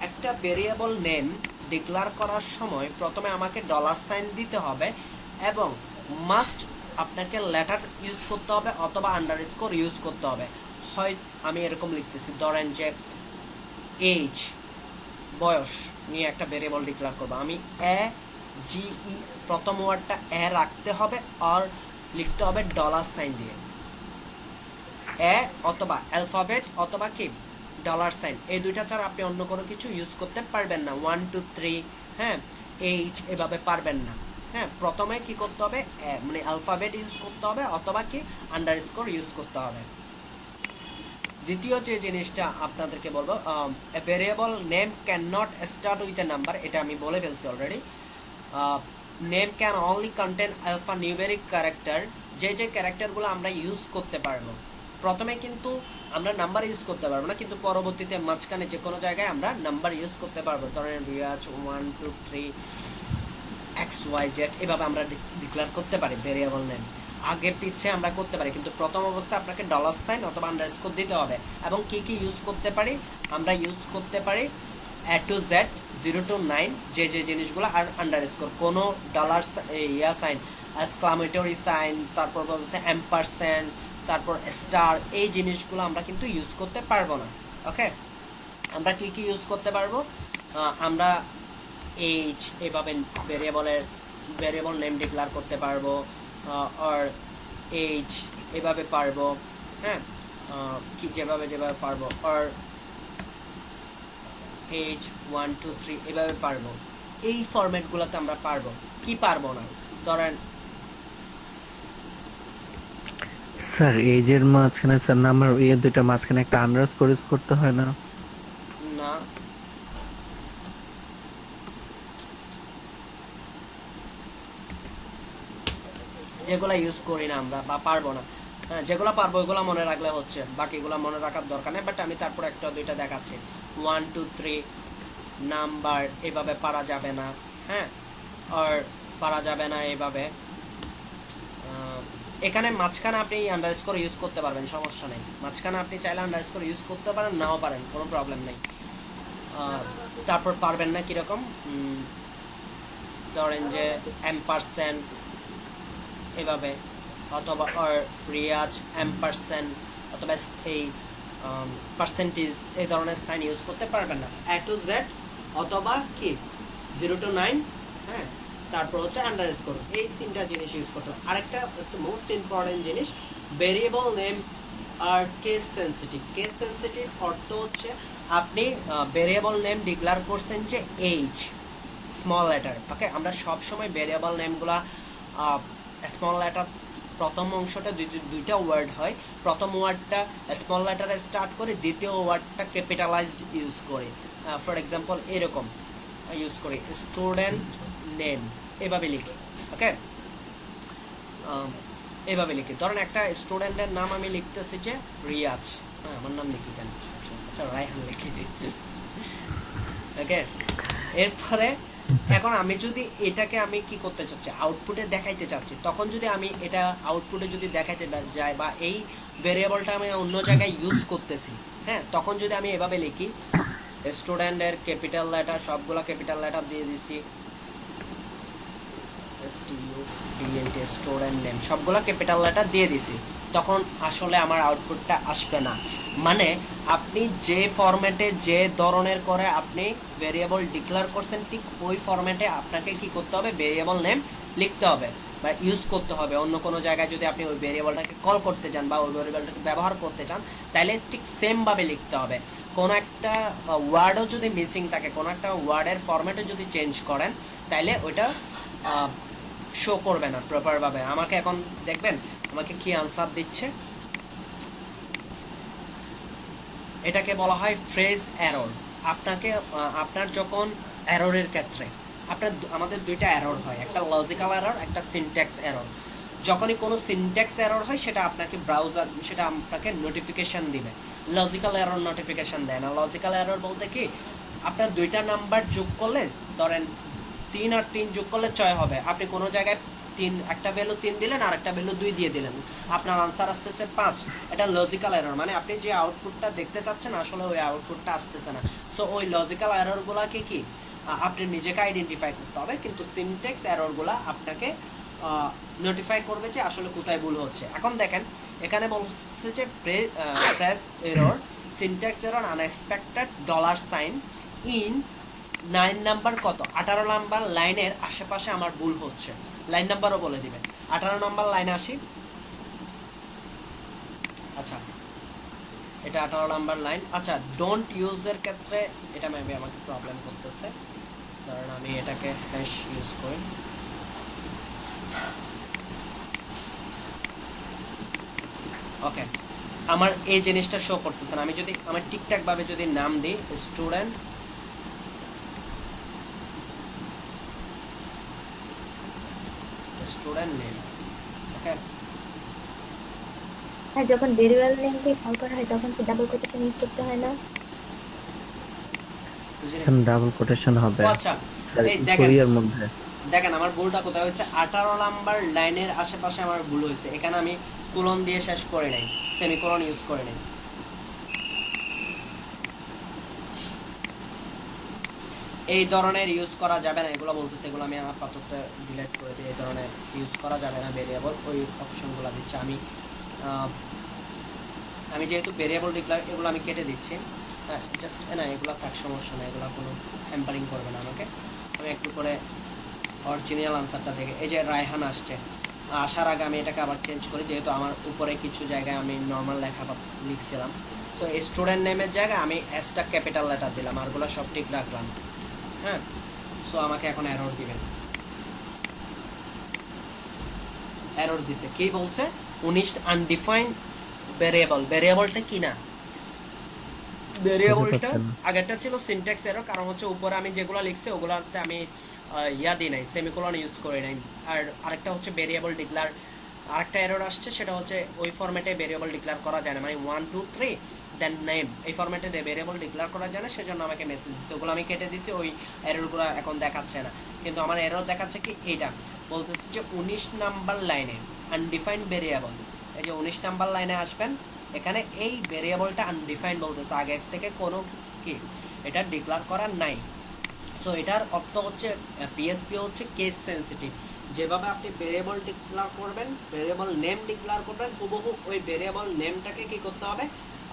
একটা ভেরিয়েবল নেম ডিক্লেয়ার করার সময় প্রথমে আমাকে ডলার সাইন দিতে হবে এবং মাস্ট আপনাকে লেটার ইউজ করতে হবে অথবা আন্ডারস্কোর ইউজ করতে হবে। হয় আমি এরকম লিখতেছি, ধরেন যে এজ, বয়স নিয়ে একটা ভেরিয়েবল ডিক্লেয়ার করবো, আমি GE প্রথম ওয়ার্ডটা রাখতে হবে আর লিখতে হবে ডলার সাইন দিয়ে, অথবা অ্যালফাবেট অথবা কি ডলার সাইন, এই দুইটা ছাড়া আপনি অন্য কোনো কিছু ইউজ করতে পারবেন না। 1 2 3 হ্যাঁ, এইচ এভাবে পারবেন না। হ্যাঁ, প্রথমে কি করতে হবে, মানে অ্যালফাবেট ইউজ করতে হবে অথবা কি আন্ডারস্কোর ইউজ করতে হবে। দ্বিতীয় যে জিনিসটা আপনাদেরকে বলবো, variable name can not start with a number, এটা আমি বলে ফেলছি already. Name can only contain alpha numeric character, যে ক্যারেক্টারগুলো আমরা ইউজ করতে পারবো। প্রথমে কিন্তু আমরা নাম্বার ইউজ করতে পারবো না, কিন্তু পরবর্তীতে মাঝখানে যে কোনো জায়গায় আমরা নাম্বার ইউজ করতে পারবো। ধরেন রিয়াজ 1 2 3 XYZ এভাবে আমরা ডিক্লেয়ার করতে পারি ভেরিয়েবল নেম, আগে পিছে আমরা করতে পারি, কিন্তু প্রথম অবস্থায় আপনাকে ডলার সাইন অথবা আন্ডারস্কোর দিতে হবে। এবং কি কি ইউজ করতে পারি, আমরা ইউজ করতে পারি A to Z 0 to 9 যে জিনিসগুলো, আর আন্ডারস্কোর কোনো ডলার সাইন, এক্সক্লামেটরি সাইন, তারপর বলছে এম্পারসেন্ট, তারপর স্টার, এই জিনিসগুলো আমরা কিন্তু ইউজ করতে পারবো না। ওকে, আমরা কি কি ইউজ করতে পারবো, আমরা এজ এভাবে ভেরিয়েবল নেম ডিক্লেয়ার করতে পারবো, আর এজ এভাবে পারবো। হ্যাঁ, কি যেভাবে পারবো, আর এজ 1 2 3 এভাবে পারবো। এই ফরম্যাটগুলোতে আমরা পারবো। কি পারবো না, ধরেন স্যার এজের মাঝখানে স্যার নাম্বার দুইটা মাঝখানে একটা আন্ডারস্কোর ইউজ করতে হয় না? না, যেগুলো ইউজ করি না আমরা বা পারবো না। হ্যাঁ, যেগুলো পারবো ওইগুলো মনে রাখলে হচ্ছে, বাকিগুলো মনে রাখার দরকার নেই। বাট আমি তারপর একটা দুইটা দেখাচ্ছি। 1 2 3 নাম্বার এভাবে পারা যাবে না। হ্যাঁ, আর পারা যাবে না এভাবে। এখানে মাঝখানে আপনি আন্ডারস্কোর ইউজ করতে পারবেন, সমস্যা নেই। মাঝখানে আপনি চাইলে আন্ডারস্কোর ইউজ করতে পারেন, নাও পারেন, কোনো প্রবলেম নেই। তারপর পারবেন না কিরকম, ধরেন যে এম্পারসেন্ট এভাবে, অথবা রিয়াজ এম্পারসেন্ট, অথবা এই পার্সেন্টেজ, এই ধরনের সাইন ইউজ করতে পারবেন না। A to Z অথবা কি 0 to 9, হ্যাঁ, তারপর হচ্ছে আন্ডারস্কোর, এই তিনটা জিনিস ইউজ করতে হবে। আরেকটা মোস্ট ইম্পর্টেন্ট জিনিস, ভেরিয়েবল নেম আর কেস সেন্সিটিভ। কেস সেন্সিটিভ অর্থ হচ্ছে আপনি ভেরিয়েবল নেম ডিক্লেয়ার করছেন যে এইচ স্মল লেটার। ওকে, আমরা সব সময় ভেরিয়েবল নেমগুলা স্মল লেটার, প্রথম অংশটা দুইটা ওয়ার্ড হয়, প্রথম ওয়ার্ডটা স্মল লেটারে স্টার্ট করে, দ্বিতীয় ওয়ার্ডটা ক্যাপিটালাইজড ইউজ করে। ফর এক্সাম্পল এরকম ইউজ করি, স্টুডেন্ট নেম এভাবে লিখি। ওকে, এভাবে লিখি, ধরেন একটা স্টুডেন্টের নাম আমি লিখতেছি যে রিয়াজ, হ্যাঁ আমার নাম লিখি কেন, আচ্ছা রায়হান লিখি। ওকে, এরপরে এখন আমি যদি এটাকে আমি কি করতে চাচ্ছি, আউটপুটে দেখাইতে চাচ্ছি, তখন যদি আমি এটা আউটপুটে যদি দেখাইতে যাই বা এই ভেরিয়েবলটা আমি অন্য জায়গায় ইউজ করতেছি, হ্যাঁ, তখন যদি আমি এভাবে লিখি, স্টুডেন্টের ক্যাপিটাল লেটার, সবগুলা ক্যাপিটাল লেটার দিয়ে দিছি, স্টুডেন্ট নেম সবগুলা ক্যাপিটাল লেটার দিয়ে দিছি, তখন আসলে আমার আউটপুটটা আসবে না। মানে আপনি যে ফরম্যাটে যে ধরনের করে আপনি ভেরিয়েবল ডিক্লেয়ার করছেন, ঠিক ওই ফরম্যাটে আপনাকে কি করতে হবে, ভেরিয়েবল নেম লিখতে হবে বা ইউজ করতে হবে। অন্য কোনো জায়গায় যদি আপনি ওই ভেরিয়েবলটাকে কল করতে চান বা ওই ভেরিয়েবলটাকে ব্যবহার করতে চান, তাহলে ঠিক সেমভাবে লিখতে হবে। কোনো একটা ওয়ার্ডও যদি মিসিং থাকে, কোনো একটা ওয়ার্ডের ফরম্যাটও যদি চেঞ্জ করেন, তাহলে ওইটা শো করবে না প্রপারভাবে। আমাকে এখন দেখবেন আমাকে কি আনসার দিচ্ছে, এটাকে বলা হয় ফ্রেজ এরর। আপনাকে আপনার যখন এররের ক্ষেত্রে আমাদের দুইটা এরর হয়, একটা লজিক্যাল এরর, একটা সিনট্যাক্স এরর। যখনই কোনো সিনট্যাক্স এরর হয় সেটা আপনাকে ব্রাউজার সেটা আপনাকে নোটিফিকেশন দিবে। লজিক্যাল এরর নোটিফিকেশন দেয় না। লজিক্যাল এরর বলতে কি, আপনার দুইটা নাম্বার যোগ করলে, ধরেন 3 আর 3 যোগ করলে 6 হবে, আপনি কোনো জায়গায় একটা ভ্যালু 3 দিলেন আর একটা ভ্যালু 2 দিয়ে দিলেন, আপনার আনসার আসতেছে 5। এটা লজিক্যাল এরর, মানে আপনি যে আউটপুটটা দেখতে চাচ্ছেন আসলে ওই আউটপুটটা আসতেছে না। সো ওই লজিক্যাল এরর গুলাকে কি আপনি নিজেকে আইডেন্টিফাই করতে হবে, কিন্তু সিনট্যাক্স এরর গুলা আপনাকে নোটিফাই করবে যে আসলে কোথায় ভুল হচ্ছে। এখন দেখেন এখানে বলছে যে parse error, syntax error, unexpected $সাইন ইন 9 নাম্বার কত 18 নাম্বার লাইনের আশেপাশে আমার ভুল হচ্ছে। লাইন নাম্বারও বলে দিবেন। 18 নাম্বার লাইনে আসি। আচ্ছা, এটা 18 নাম্বার লাইন। আচ্ছা, ডোন্ট ইউজ এর ক্ষেত্রে এটা মেবি আমাকে প্রবলেম করতেছে, কারণ আমি এটাকে হ্যাশ ইউজ করি। ওকে, আমার এই জিনিসটা শো করতেছে না। আমি যদি আমার ঠিকঠাক ভাবে যদি নাম দিই স্টুডেন্ট নেম, ওকে, আর যখন ভেরিয়েবল নেমকে কল করা হয় তখন কি ডাবল কোটেশন ইউজ করতে হয় না? এখানে ডাবল কোটেশন হবে আচ্ছা, স্যার এই দেখেন কোরিয়ার মধ্যে। দেখেন আমার ভুলটা কোথায় হয়েছে। 18 নাম্বার লাইনের আশেপাশে আমার ভুল হয়েছে। এখানে আমি কোলন দিয়ে শেষ করে নাই, সেমিকোলন ইউজ করে নাই। এই ধরনের ইউজ করা যাবে না, এগুলো বলতেছে, এগুলো আমি আপাতত ডিলিট করে দিই। এই ধরনের ইউজ করা যাবে না ভেরিয়েবল, ওই অপশনগুলো দিচ্ছে। আমি যেহেতু ভেরিয়েবল ডিক্লেয়ার, এগুলো আমি কেটে দিচ্ছি। জাস্ট না, এগুলো থাক, সমস্যা না, এগুলো কোনো হ্যাম্পারিং করবে না আমাকে। আমি একটু করে অরিজিনাল আনসারটা দেখে, এই যে রায়হান আসছে, আসার আগে আমি এটাকে আবার চেঞ্জ করি, যেহেতু আমার উপরে কিছু জায়গায় আমি নর্মাল লেখা লিখছিলাম। তো স্টুডেন্ট নেমের জায়গায় আমি এসটা ক্যাপিটাল লেটার দিলাম, আরগুলো সব ঠিক রাখলাম। হ্যাঁ, সো আমাকে এখন এরর দিবেন। এরর দিছে, কি বলছে, 19 আনডিফাইন্ড ভেরিয়েবল। ভেরিয়েবলটা কি না, ভেরিয়েবলটা আগেরটা ছিল সিনট্যাক্স এরর, কারণ হচ্ছে উপরে আমি যেগুলো লিখছি ওগুলাতে আমি ইয়া দিই নাই, সেমিকোলন ইউজ করে নাই। আর আরেকটা হচ্ছে ভেরিয়েবল ডিক্লেয়ার, আরেকটা এরর আসছে, সেটা হচ্ছে ওই ফরম্যাটে ভেরিয়েবল ডিক্লেয়ার করা যায় না, মানে 1 2 3 দেন নেম, এই ফরম্যাটে ভেরিয়েবল ডিক্লেয়ার করা যায় না, সেজন্য আমাকে মেসেজ দিচ্ছে। ওগুলো আমি কেটে দিচ্ছি, ওই এররগুলো এখন দেখাচ্ছে না। কিন্তু আমার এরর দেখাচ্ছে কি, এইটা বলতেছে যে 19 নাম্বার লাইনে আনডিফাইন্ড ভেরিয়েবল। এই যে 19 নাম্বার লাইনে আসবেন, এখানে এই ভেরিয়েবলটা আনডিফাইন্ড বলতেছে, আগে থেকে কোনো কি এটা ডিক্লেয়ার করা নাই। সো এটার অর্থ হচ্ছে পিএসপি হচ্ছে কেস সেনসিটিভ। যেভাবে আপনি ভেরিয়েবল ডিক্লেয়ার করবেন, ভেরিয়েবল নেম ডিক্লেয়ার করবেন, হুবহু ওই ভেরিয়েবল নেমটাকে কি করতে হবে,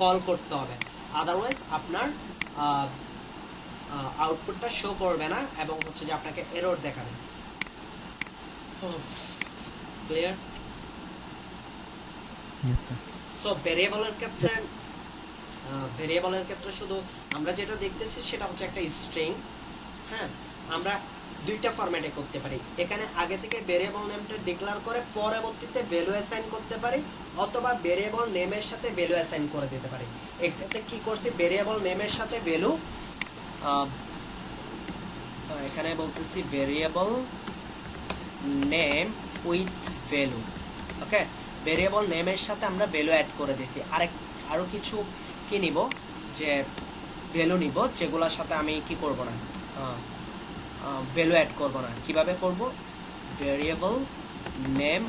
কল করতে হবে। আদারওয়াইজ আপনার আউটপুটটা শো করবে না এবং হচ্ছে যে আপনাকে এরর দেখাবে। ক্লিয়ার? সো ভেরিয়েবলের ক্ষেত্রে শুধু আমরা যেটা দেখতেছি সেটা হচ্ছে একটা স্ট্রিং। হ্যাঁ, আমরা দুইটা ফরম্যাটে করতে পারি। এখানে আগে থেকে ভেরিয়েবল নেমটা ডিক্লেয়ার করে পরবর্তীতে ভ্যালু অ্যাসাইন করতে পারি, অথবা ভেরিয়েবল নেমের সাথে ভ্যালু অ্যাসাইন করে দিতে পারি। এটাতে কি করছি, ভেরিয়েবল নেমের সাথে ভ্যালু, এখানে বলতেছি variable name with value. Okay, variable নেমের সাথে আমরা ভ্যালু অ্যাড করে দিছি। আরো কিছু কি নিব, যে ভ্যালু নিব যেগুলোর সাথে আমি কি করব না, ভ্যালু অ্যাড করব না। কিভাবে করব, ভেরিয়েবল নেম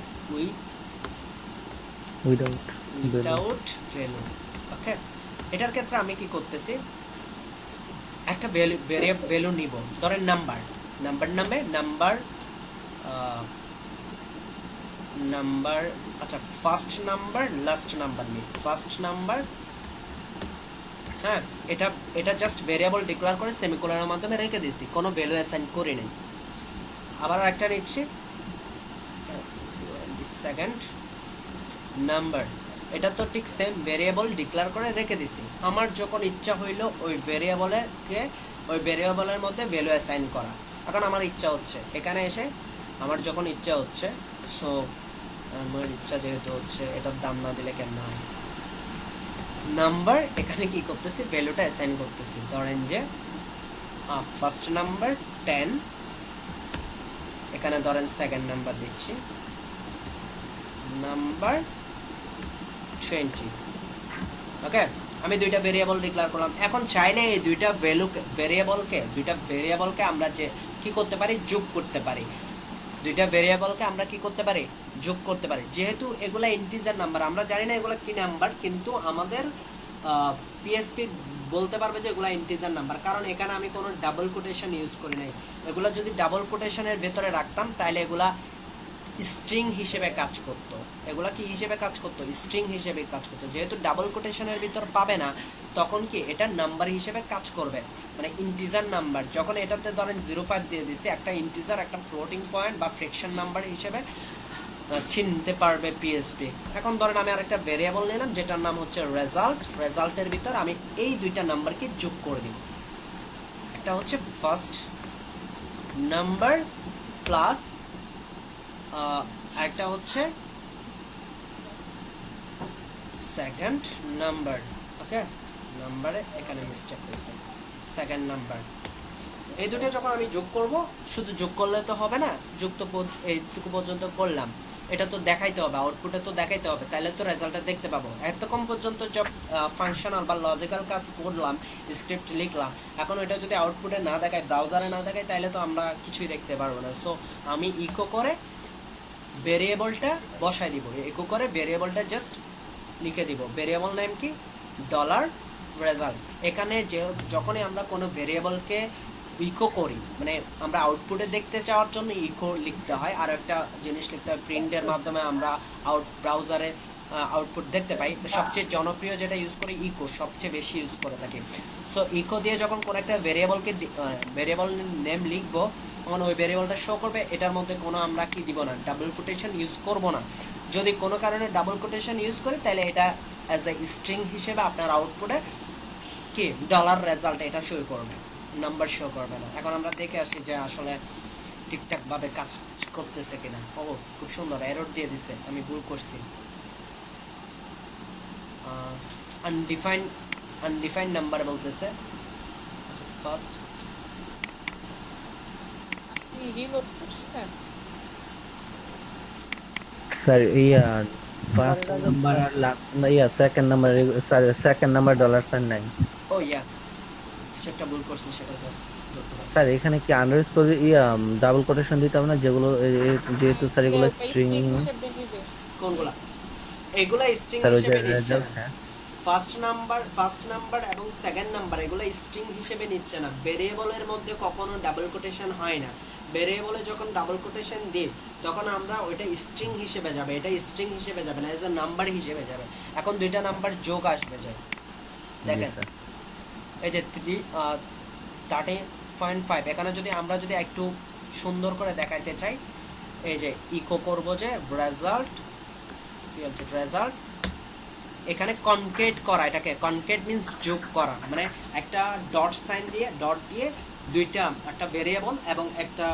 উইদাউট ভ্যালু। ওকে, এটার ক্ষেত্রে আমি কি করতেছি, একটা ভ্যালু নিব, ধরেন নাম্বার নামে নাম্বার নাম্বার, আচ্ছা ফার্স্ট নাম্বার লাস্ট নাম্বার নেই, ফার্স্ট নাম্বার, হ্যাঁ এটা এটা জাস্ট ভেরিয়েবল ডিক্লেয়ার করে সেমিকোলনের মাধ্যমে রেখে দিয়েছি, কোনো ভ্যালু অ্যাসাইন করি নাই। আবার একটা নিচ্ছি, সেকেন্ড নাম্বার, এটা তো ঠিক সেম ভেরিয়েবল ডিক্লেয়ার করে রেখে দিছি। আমার যখন ইচ্ছা হইলো ওই ভেরিয়েবলের মধ্যে ভ্যালু অ্যাসাইন করা, এখন আমার ইচ্ছা হচ্ছে এখানে এসে, আমার যখন ইচ্ছা হচ্ছে, সো আমার ইচ্ছা যেহেতু হচ্ছে, এটার দাম না দিলে কেন হয়, নাম্বার এখানে কি করতেছি, ভ্যালুটা অ্যাসাইন করতেছি। ধরেন যে ফার্স্ট নাম্বার 10, এখানে ধরেন সেকেন্ড নাম্বার দিচ্ছি নাম্বার 20। ওকে, আমি দুইটা ভেরিয়েবল ডিক্লেয়ার করলাম। এখন চাইলে এই দুইটা ভেরিয়েবলকে আমরা যে কি করতে পারি, যোগ করতে পারি। দুইটা ভেরিয়েবলকে আমরা কি করতে পারি, যোগ করতে পারি। যেহেতু এগুলা ইন্টিজার নাম্বার, আমরা জানি না এগুলা কি নাম্বার, কিন্তু আমাদের পিএসপি বলতে পারবে যে এগুলা ইন্টিজার নাম্বার, কারণ এখানে আমি কোনো ডাবল কোটেশন ইউজ করি নাই। এগুলা যদি ডাবল কোটেশনের ভেতরে রাখতাম তাহলে এগুলা স্ট্রিং হিসেবে কাজ করত। এগুলা কি হিসেবে কাজ করত, স্ট্রিং হিসেবে কাজ করত। যেহেতু ডাবল কোটেশনের ভিতর পাবে না, তখন কি এটা নাম্বার হিসেবে কাজ করবে, মানে ইন্টিজার নাম্বার। যখন এটাতে ধরেন 05 দিয়ে দিছি, একটা ইন্টিজার, একটা ফ্লোটিং পয়েন্ট বা ফ্র্যাকশন নাম্বার হিসেবে চিনতে পারবে পিএসপি। এখন ধরেন আমি আরেকটা ভেরিয়েবল নিলাম যেটার নাম হচ্ছে রেজাল্ট। রেজাল্টের ভিতর আমি এই দুইটা নাম্বারকে যোগ করে দিব। একটা হচ্ছে ফার্স্ট নাম্বার প্লাস একটা হচ্ছে সেকেন্ড নাম্বার। ওকে, নাম্বারে এখানে মিস্টেক হয়েছে, সেকেন্ড নাম্বার। এই দুটো যখন আমি যোগ করব, শুধু যোগ করলে তো হবে না, যোগ তো এইটুকু পর্যন্ত করলাম, এটা তো দেখাইতে হবে, আউটপুটে তো দেখাইতে হবে, তাহলে তো রেজাল্টটা দেখতে পাবো। এতক্ষণ পর্যন্ত সব ফাংশনাল বা লজিক্যাল কাজ করলাম, স্ক্রিপ্ট লিখলাম, এখন ওইটা যদি আউটপুটে না দেখায়, ব্রাউজারে না দেখায়, তাহলে তো আমরা কিছুই দেখতে পারবো না। সো আমি ইকো করে ভেরিয়েবলটা বসাই দিব, ইকো করে ভেরিয়েবলটা জাস্ট লিখে দিব। ভেরিয়েবল নেম কি, ডলার রেজাল্ট। এখানে যে যখনই আমরা কোনো ভেরিয়েবলকে ইকো করি, মানে আমরা আউটপুটে দেখতে চাওয়ার জন্য ইকো লিখতে হয়। আর একটা জিনিস লিখতে হয়, প্রিন্টের মাধ্যমে আমরা ব্রাউজারে আউটপুট দেখতে পাই। সবচেয়ে জনপ্রিয় যেটা ইউজ করি, ইকো সবচেয়ে বেশি ইউজ করে থাকি। সো ইকো দিয়ে যখন কোনো একটা ভেরিয়েবল নেম লিখবো, তখন ওই ভেরিয়েবলটা শো করবে। এটার মধ্যে কোনো আমরা কি দিব না, ডাবল কোটেশন ইউজ করব না। যদি কোনো কারণে ডাবল কোটেশন ইউজ করি, তাহলে এটা অ্যাজ এ স্ট্রিং হিসেবে আপনার আউটপুটে কি ডলার রেজাল্ট এটা শো করবে, নাম্বার শো করবে না। এখন আমরা দেখে আসি যে আসলে ঠিকঠাক ভাবে কাজ করতেছে কিনা। ও খুব সুন্দর, এরর দিয়ে দিছে, আমি ভুল করছি। আনডিফাইন্ড নাম্বার বলতেছে। ফার্স্ট আপনি রিলোড করছেন? স্যার ফার্স্ট নাম্বার আর last second number, sorry second number $9। Oh yeah, কিছু একটা ভুল করছি, সেটা তো স্যার এখানে কি আন্ডারস্কোর ডাবল কোটেশন দিতে হবে না, যেগুলো যেহেতু স্যার এগুলো স্ট্রিং। হিসেবে নিবে কোনগুলা, এগুলা স্ট্রিং স্যার ওই যে হিসেবে নিচ্ছে রেজাল্ট, না। হ্যাঁ ফার্স্ট নাম্বার এবং সেকেন্ড নাম্বার এগুলো স্ট্রিং হিসেবে নিচ্ছে না। ভেরিয়েবলের মধ্যে কখনো ডাবল কোটেশন হয় না। ভেরিয়েবলে যখন ডাবল কোটেশন দিই, তখন আমরা ওইটা স্ট্রিং হিসেবে যাবে, এটা স্ট্রিং হিসেবে যাবে না, এজ এ নাম্বার হিসেবে যাবে। এখন দুইটা নাম্বার যোগ আসবে যায়, দেখেন স্যার। এই যে 30.5। এখানে যদি আমরা একটু সুন্দর করে দেখাইতে চাই, এই যে ইকো করব যে রেজাল্ট, এখানে কনকেট করা, এটাকে কনকেট মিন্স যোগ করা, মানে একটা ডট দিয়ে দুইটা, একটা ভেরিয়েবল এবং একটা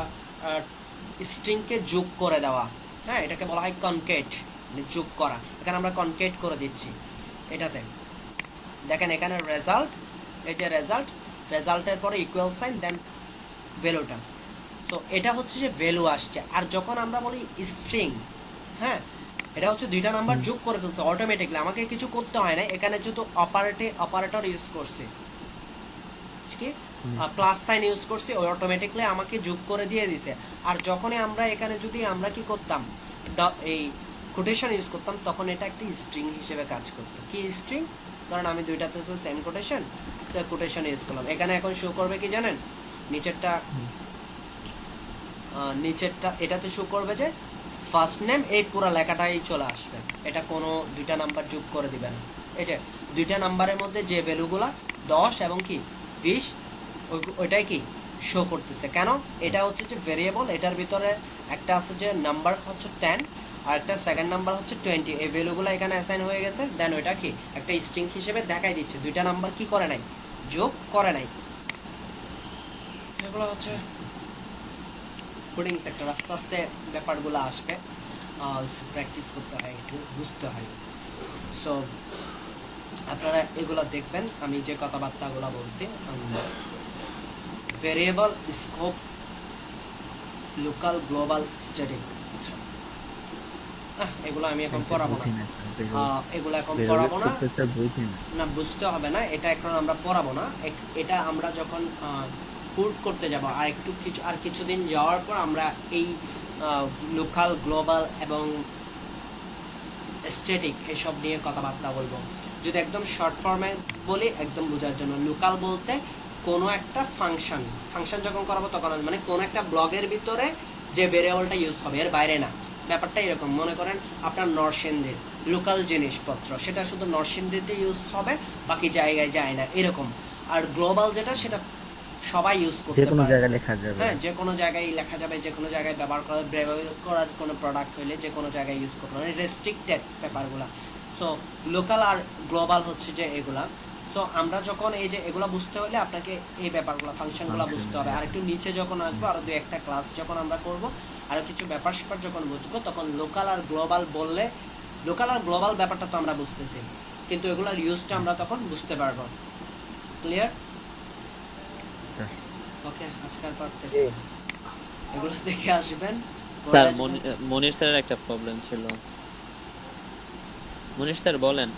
স্ট্রিংকে যোগ করে দেওয়া। হ্যাঁ, এটাকে বলা হয় কনকেট, মানে যোগ করা। এখানে আমরা কনকেট করে দিচ্ছি এটাতে। দেখেন এখানে রেজাল্ট, এই যে রেজাল্টের পরে ইকুয়াল সাইন, দেন ভ্যালুটা। তো এটা হচ্ছে যে ভ্যালু আসছে। আর যখন আমরা বলি স্ট্রিং, হ্যাঁ, এটা হচ্ছে দুইটা নাম্বার যোগ করে ফেলছে অটোমেটিকলি, আমাকে কিছু করতে হয় না। এখানে যেহেতু অপারেটর ইউজ করছে, কি প্লাস সাইন ইউজ করছি, ওই অটোমেটিকলি আমাকে যোগ করে দিয়ে দিছে। আর যখনই আমরা এখানে যদি আমরা কি করতাম, এই কোটেশন ইউজ করতাম, তখন এটা একটা স্ট্রিং হিসেবে কাজ করতো। কি স্ট্রিং, কারণ আমি দুইটাতে তো সেম কোটেশন ইউজ করলাম। এখানে এখন শো করবে কি জানেন, নিচেরটা এটাতে শো করবে যে ফার্স্ট নেম এই পুরো লেখাটাই চলে আসবে, এটা কোনো দুইটা নাম্বার যোগ করে দিবে না। এই যে দুইটা নাম্বারের মধ্যে যে ভ্যালুগুলা 10 এবং কি 20 ওইটাই কি শো করতেছে। কেন? এটা হচ্ছে যে ভেরিয়েবল, এটার ভিতরে একটা আছে যে নাম্বার হচ্ছে 10 আর একটা সেকেন্ড নাম্বার হচ্ছে 20, এই ভ্যালুগুলো এখানে অ্যাসাইন হয়ে গেছে। দেন ওইটা কি একটা স্ট্রিং হিসেবে দেখাই দিচ্ছে, দুইটা নাম্বার কি করে নাই, যোগ করে নাই। এগুলো হচ্ছে কোডিং সেক্টর, আস্তে আস্তে ব্যাপারগুলো আসবে, প্র্যাকটিস করতে হয়, একটু বুঝতে হয়। সো আপনারা এগুলো দেখবেন, আমি যে কথাবার্তাগুলো বলছি, variable, scope, local, global, static. আচ্ছা এগুলো আমি এখন পড়াবো না, এগুলো এখন পড়াবো না, না বুঝতে হবে না, এটা এখন আমরা পড়াবো না। এটা আমরা যখন পুট করতে যাব আর একটু কিছু আর কিছুদিন যাওয়ার পর আমরা এই লোকাল, গ্লোবাল এবং স্ট্যাটিক এসব নিয়ে কথাবার্তা বলবো। যদি একদম শর্ট ফর্মে বলি একদম বোঝার জন্য, লোকাল বলতে কোনো একটা ফাংশন যখন করাবো তখন মানে কোনো একটা ব্লগের ভিতরে যে ভেরিয়েবলটা ইউজ হবে এর বাইরে না। ব্যাপারটা এরকম, মনে করেন আপনার নরসিংদীর লোকাল জিনিসপত্র সেটা শুধু নরসিংদীতে ইউজ হবে, বাকি জায়গায় যায় না, এরকম। আর গ্লোবাল যেটা সেটা সবাই ইউজ করতে পারে, যে কোনো জায়গায় লেখা যাবে, হ্যাঁ যে কোনো জায়গায় লেখা যাবে, যে কোনো জায়গায় ব্যবহার করার কোনো প্রোডাক্ট হইলে যে কোনো জায়গায় ইউজ করতে পারে, রেস্ট্রিক্টেড পেপারগুলা। সো লোকাল আর গ্লোবাল হচ্ছে যে এগুলা। সো আমরা যখন এই যে এগুলা বুঝতে হলে আপনাকে এই ব্যাপারগুলো ফাংশনগুলো বুঝতে হবে। আর একটু নিচে যখন আসবো আরো দুই একটা ক্লাস যখন আমরা করব, আরো কিছু ব্যাপার স্যাপার যখন বুঝবো, তখন লোকাল আর গ্লোবাল বললে, লোকাল আর গ্লোবাল ব্যাপারটা তো আমরা বুঝতেছি, কিন্তু এগুলোর ইউজটা আমরা তখন বুঝতে পারবো। ক্লিয়ার? ওকে, আজকাল পারতেছি, এগুলো দেখে আসবেন। স্যার মনির স্যারের একটা প্রবলেম ছিল। মনির স্যার বলেন।